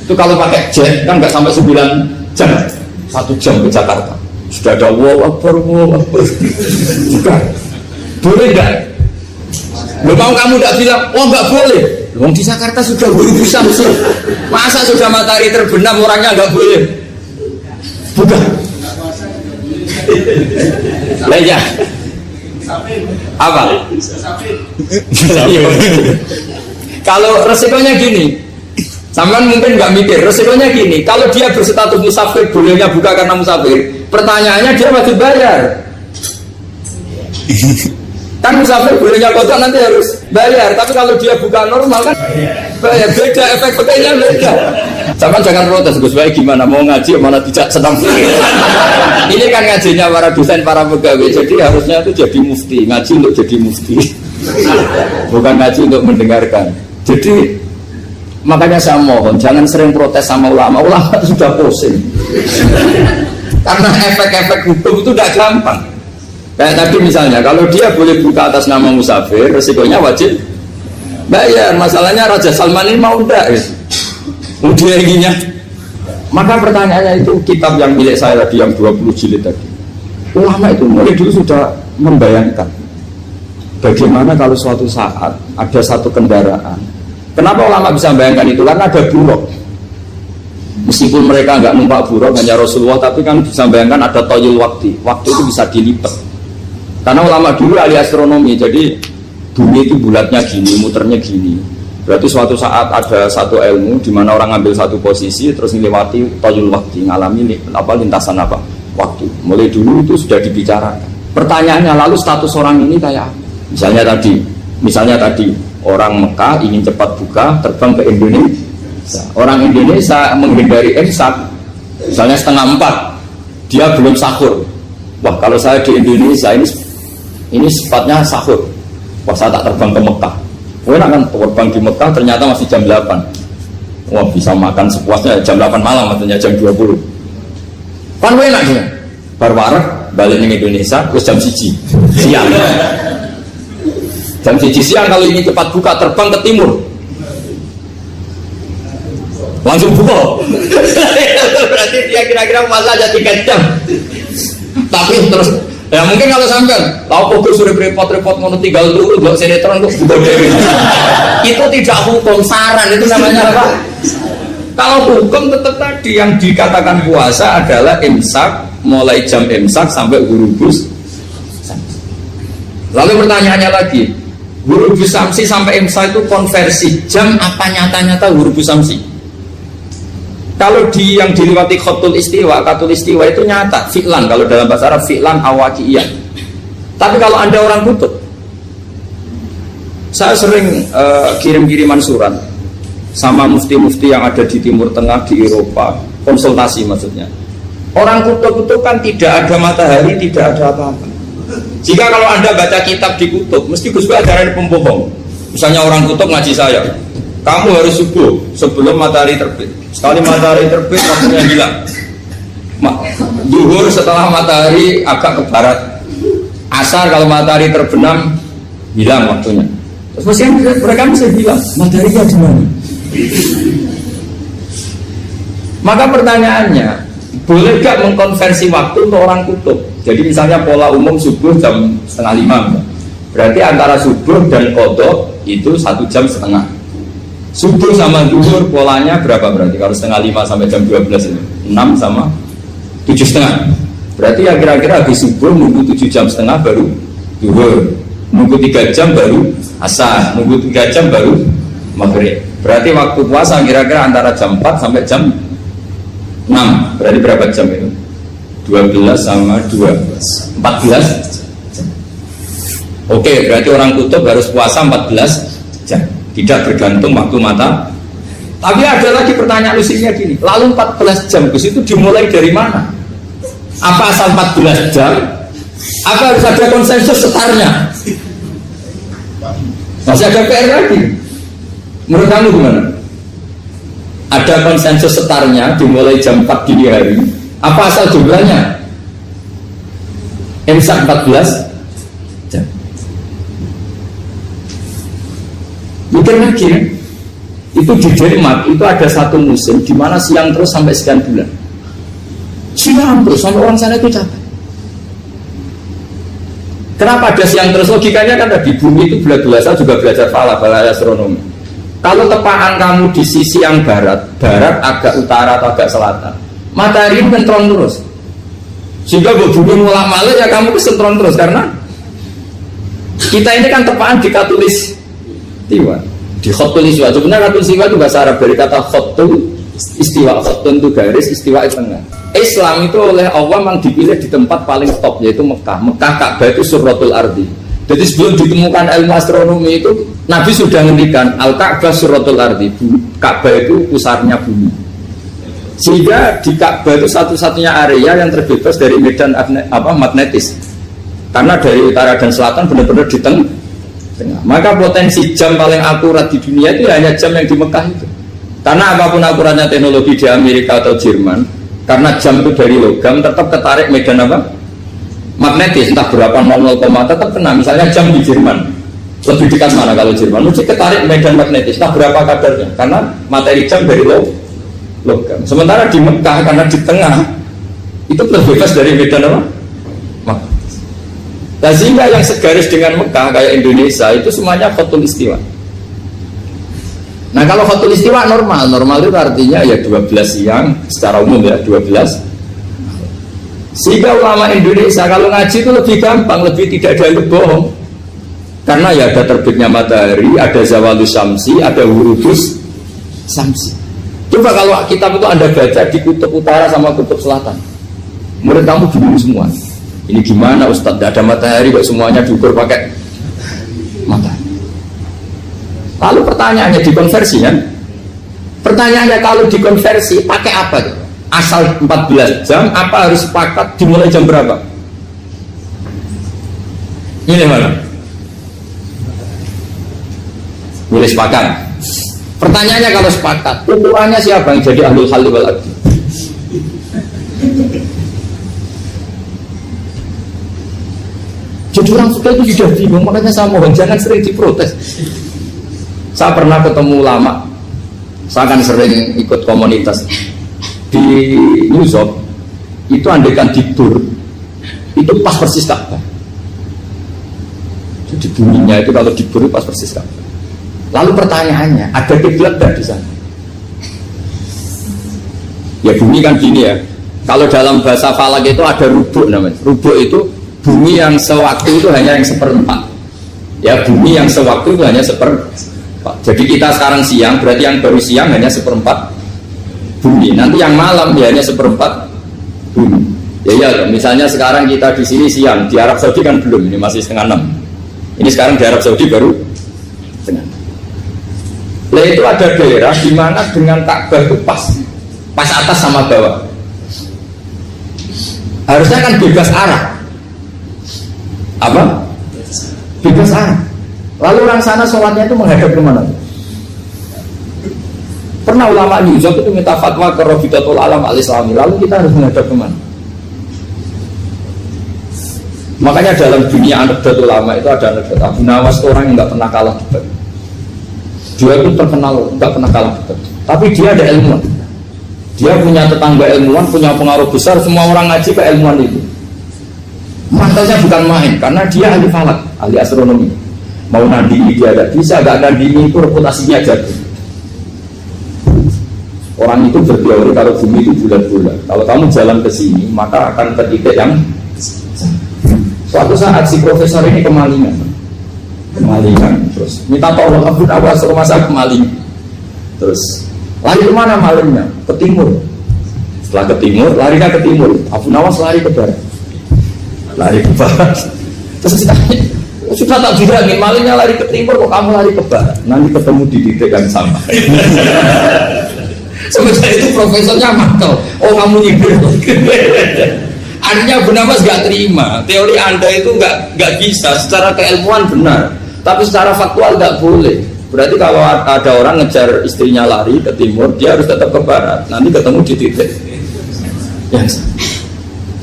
Itu kalau pakai jet kan nggak sampai 9 jam, 1 jam ke Jakarta. Sudah ada Allahu Akbar. Bukan. Boleh nggak? Lo mau kamu tidak bilang, oh nggak boleh. Wong di Jakarta sudah bisa sih. Masa sudah matahari terbenam orangnya nggak boleh? Bukan. Lah ya. Apa? Kalau resikonya gini, sampean mungkin nggak mikir, resikonya gini, kalau dia berstatus musafir, bolehnya buka karena musafir, pertanyaannya dia wajib bayar. Kan musafir bolehnya kodok nanti harus bayar, tapi kalau dia buka normal kan bayar, beda, efek pakainya beda. Sampean jangan protes, Gus Baik gimana, mau ngaji mana tidak senang. Ini kan ngajinya para dosen, para pegawai, jadi harusnya itu jadi mufti, ngaji untuk jadi mufti, bukan ngaji untuk mendengarkan. Jadi makanya saya mohon jangan sering protes sama ulama sudah pusing. Karena efek-efek hukum itu tidak gampang. Kayak tadi misalnya kalau dia boleh buka atas nama musafir, resikonya wajib bayar. Masalahnya Raja Salman ini mau enggak ya? Udah inginnya. Maka pertanyaannya itu kitab yang milik saya tadi yang 20 jilid tadi. Ulama itu mulai dulu sudah membayangkan bagaimana kalau suatu saat ada satu kendaraan. Kenapa ulama bisa membayangkan itu? Karena ada buruk. Meskipun mereka nggak numpak buruk, hanya Rasulullah, tapi kan bisa membayangkan ada toyul waktu. Waktu itu bisa dilipat. Karena ulama dulu ahli astronomi, jadi bumi itu bulatnya gini, muternya gini. Berarti suatu saat ada satu ilmu di mana orang ngambil satu posisi terus melewati toyul waktu, ngalami lintasan waktu. Mulai dulu itu sudah dibicarakan. Pertanyaannya lalu status orang ini kayak apa? Misalnya tadi orang Mekah ingin cepat buka terbang ke Indonesia. Orang Indonesia menghindari imsak, misalnya 3:30, dia belum sahur. Wah kalau saya di Indonesia ini sifatnya sahur. Wah saya tak terbang ke Mekah. Enak kan terbang di Mekah ternyata masih jam 8. Wah bisa makan sepuasnya jam 8 malam, maksudnya jam 20. Kan enak dia. Barwarek balik ke Indonesia terus jam 1 siang. Jam 1 siang kalau ini cepat buka terbang ke timur langsung buka. Berarti dia kira-kira masa aja 3 jam. Tapi terus ya mungkin kalau sampai tahu kok sudah repot-repot mau tinggal dulu buat sinetron kok buka dewi. Itu tidak hukum, saran itu namanya apa? Kalau hukum tetap tadi yang dikatakan puasa adalah imsak, mulai jam imsak sampai ghurubus. Lalu pertanyaannya lagi, ghurubus samsi sampai imsak itu konversi jam apa nyata-nyata ghurubus samsi? Kalau yang dilewati khatul istiwa itu nyata, fi'lan, kalau dalam bahasa Arab fi'lan awaqiyah. Tapi kalau Anda orang kutub, saya sering kirim-kiriman surat sama mufti-mufti yang ada di Timur Tengah, di Eropa, konsultasi maksudnya. Orang kutub itu kan tidak ada matahari, tidak ada apa-apa. Jika kalau Anda baca kitab di kutub, mesti Gus Baik ajaran pembohong. Misalnya orang kutub ngaji saya, kamu harus subuh sebelum matahari terbit. Sekali matahari terbit waktunya hilang. Zuhur setelah matahari agak ke barat. Asar kalau matahari terbenam hilang waktunya. Terus mereka bisa bilang mataharinya di mana? Maka pertanyaannya, boleh gak mengkonversi waktu untuk orang kutub? Jadi misalnya pola umum subuh jam 4:30, berarti antara subuh dan qadha itu 1,5 jam. Subuh sama zuhur polanya berapa berarti? Kalau 4:30 sampai jam 12 itu 6 sama 7,5. Berarti ya kira-kira habis subuh nunggu 7,5 jam baru zuhur, nunggu 3 jam baru asar, nunggu 3 jam baru maghrib. Berarti waktu puasa kira-kira antara jam 4 sampai jam 6. Berarti berapa jam itu? 12 sama 2 14 jam. Oke, berarti orang kutub harus puasa 14 jam. Tidak bergantung waktu mata. Tapi ada lagi pertanyaan lucunya gini, lalu 14 jam Gus itu dimulai dari mana? Apa asal 14 jam? Apa harus ada konsensus setarnya? Masih ada PR lagi. Menurut kamu gimana? Ada konsensus setarnya dimulai jam 4 dini hari. Apa asal jumlahnya? Imsak 14 jam. Mikir lagi ya. Itu di Denmark itu ada satu musim di mana siang terus sampai sekian bulan. Siang terus sampai orang sana itu capek. Kenapa ada siang terus? Logikanya kan tadi bumi itu saya juga belajar bala astronomi. Kalau tepaan kamu di sisi yang barat agak utara atau agak selatan, matahari itu kan terang terus. Sehingga bumi ulama ya kamu kesentron terus karena kita ini kan tepaan di katulis istiwa, di khotul istiwa. Sebenarnya katulis istiwa itu bahasa Arab dari kata khotul istiwa. Khotul itu garis, istiwa itu tengah. Islam itu oleh Allah memang dipilih di tempat paling top yaitu Mekah. Mekah Ka'bah itu suratul ardi. Jadi sebelum ditemukan ilmu astronomi itu Nabi sudah ngendikan Al-Ka'bah suratul ardi. Ka'bah itu pusarnya bumi. Sehingga di Ka'bah itu satu-satunya area yang terbebas dari medan magnetis. Karena dari utara dan selatan benar-benar di tengah. Maka potensi jam paling akurat di dunia itu hanya jam yang di Mekah itu. Karena apapun akuratnya teknologi di Amerika atau Jerman, karena jam itu dari logam tetap ketarik medan magnetis, entah berapa 00, tetap kena. Misalnya jam di Jerman lebih dekat mana kalau Jerman, mesti ketarik medan magnetis, entah berapa kadarnya, karena materi jam dari logam. Sementara di Mekah karena di tengah itu terbebas dari medan magnetis. Nah, sehingga yang segaris dengan Mekah kayak Indonesia itu semuanya khotul istiwa. Nah kalau khotul istiwa normal itu artinya ya 12 siang secara umum ya 12. Sehingga ulama Indonesia kalau ngaji itu lebih gampang, lebih tidak ada bohong. Karena ya ada terbitnya matahari, ada zawalus syamsi, ada wurudus syamsi. Coba kalau kitab itu Anda baca di kutub utara sama kutub selatan, murid kamu bingung semua. Ini gimana Ustadz, tidak ada matahari kok semuanya diukur pakai matahari. Lalu pertanyaannya dikonversi kan? Pertanyaannya kalau dikonversi pakai apa? Asal 14 jam, apa harus sepakat dimulai jam berapa? Ini mana? Boleh sepakat. Pertanyaannya kalau sepakat, ukurannya siapa yang jadi ahlul halli wal aqdi? Jadi orang suka itu sudah bingung, makanya saya mohon jangan sering diprotes. Saya pernah ketemu ulama, saya kan sering ikut komunitas di New York, itu andaikan tidur, itu pas persis Ka'bah. Jadi bunyinya itu kalau tidur pas persis Ka'bah. Lalu pertanyaannya, ada kiblat tidak di sana? Ya bunyi kan gini ya, kalau dalam bahasa falak itu ada rubuk namanya. Rubuk itu bumi yang sewaktu itu hanya yang seperempat. Ya bumi yang sewaktu itu hanya seperempat. Jadi kita sekarang siang, berarti yang baru siang hanya seperempat bumi. Nanti yang malam ya hanya seperempat bumi. Ya, misalnya sekarang kita di sini siang, di Arab Saudi kan belum, ini masih 5:30. Ini sekarang di Arab Saudi baru setengah. Nah itu ada daerah di mana dengan Ka'bah itu pas atas sama bawah. Harusnya kan bebas arah. Apa? Bebas arah. Lalu orang sana sholatnya itu menghadap kemana? Pernah ulama New York itu minta fatwa ke Rabitatul Alam al-Islami. Lalu kita harus menghadap kemana? Makanya dalam dunia anekdot ulama itu ada anekdot Abu Nawas, orang yang nggak pernah kalah debat. Dia itu terkenal nggak pernah kalah debat. Tapi dia ada ilmuwan. Dia punya tetangga ilmuwan, punya pengaruh besar. Semua orang ngaji ke ilmuwan itu. Mantasnya bukan main, karena dia ahli falak, ahli astronomi. Mau nandingi dia tidak bisa, gak nandingi itu reputasinya jatuh. Orang itu berteori kalau bumi itu bulat-bulat. Kalau kamu jalan ke sini, maka akan ke titik yang suatu saat si profesor ini kemalingan, terus minta tolong Abu Nawas rumah saya kemalingan. Terus lari kemana malingnya? Ke timur. Setelah ke timur, larinya ke timur. Abu Nawas lari ke barat. Lari ke barat. Terus ditanya, sudah tak bilangin malingnya lari ke timur, kok kamu lari ke barat? Nanti ketemu di titik yang sama. Sementara itu profesornya mantau. Oh kamu nyibir. Artinya Abu Nawas gak terima. Teori anda itu gak bisa. Secara keilmuan benar, tapi secara faktual gak boleh. Berarti kalau ada orang ngejar istrinya lari ke timur, dia harus tetap ke barat. Nanti ketemu di titik yang sama.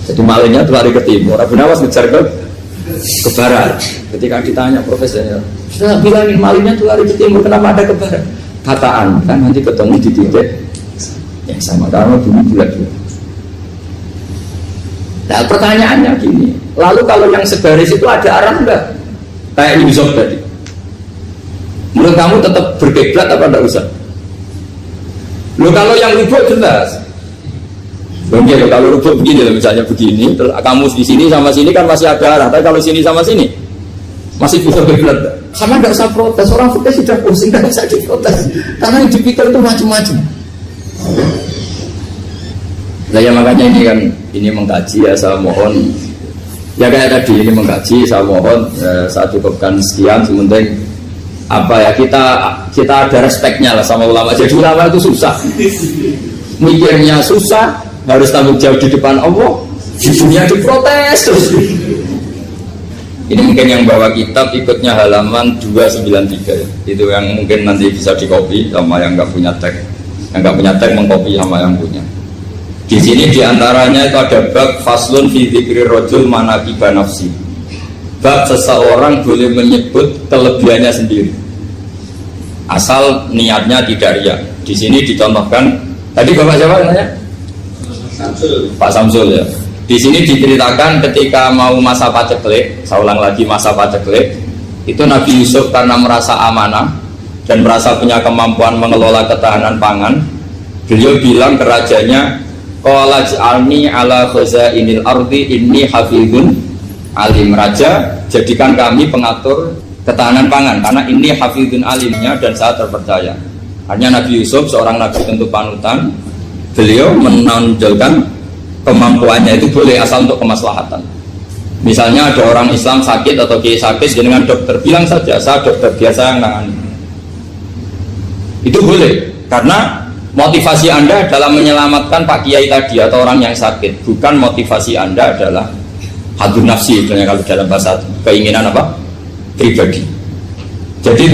Jadi malingnya tuh lari ke timur, Abu Nawas ngejar ke barat. Ketika ditanya profesornya, sudah bilangin malingnya tuh lari ke timur, kenapa ada ke barat? Kataan kan nanti ketemu di titik yang sama, karena bumi bulat-bulat. Nah pertanyaannya gini, lalu kalau yang segaris itu ada arah enggak? Kayak Yusuf tadi, menurut kamu tetap berkiblat apa enggak usah? Loh kalau yang ribut jelas. Mungkin kalau rubuh begini loh, misalnya begini, terus kamu di sini sama sini kan masih ada arah, tapi kalau sini sama sini masih bisa bergerak. Sama nggak usah protes, orang fikih sudah pusing, nggak usah diprotes, karena yang dipikir itu macam-macam. Nah ya makanya ini kan ini mengkaji ya, saya mohon ya kayak tadi ini mengkaji, saya mohon saya cukupkan sekian. Sementing apa ya kita ada respeknya lah sama ulama. Jadi ulama itu susah, mikirnya susah, harus tanggung jawab di depan Allah, di dunia diprotes terus. Ini mungkin yang bawa kitab ikutnya halaman 293 ya. Itu yang mungkin nanti bisa dikopi sama yang nggak punya tag. Yang nggak punya tag mengkopi sama yang punya. Di sini diantaranya itu ada bab faslun fi dzikri rajul manaqiba nafsi. Bab seseorang boleh menyebut kelebihannya sendiri, asal niatnya tidak riya. Di sini dicontohkan tadi Bapak siapa namanya? Samsul. Pak Samsul ya. Di sini diceritakan ketika mau masa paceklik, saya ulang lagi masa paceklik, itu Nabi Yusuf karena merasa amanah dan merasa punya kemampuan mengelola ketahanan pangan, beliau bilang ke rajanya, qala ja'alni ala khazainil ardi inni hafizun alim. Raja, jadikan kami pengatur ketahanan pangan karena ini hafizun alimnya dan saya terpercaya. Hanya Nabi Yusuf seorang nabi tentu panutan, beliau menonjolkan kemampuannya itu boleh asal untuk kemaslahatan. Misalnya ada orang Islam sakit atau kiai sakit dengan dokter, bilang saja saya dokter biasa yang nangani. Itu boleh karena motivasi Anda dalam menyelamatkan Pak Kiai tadi atau orang yang sakit, bukan motivasi Anda adalah hadun nafsi, kalau dalam bahasa keinginan apa? Pribadi. Jadi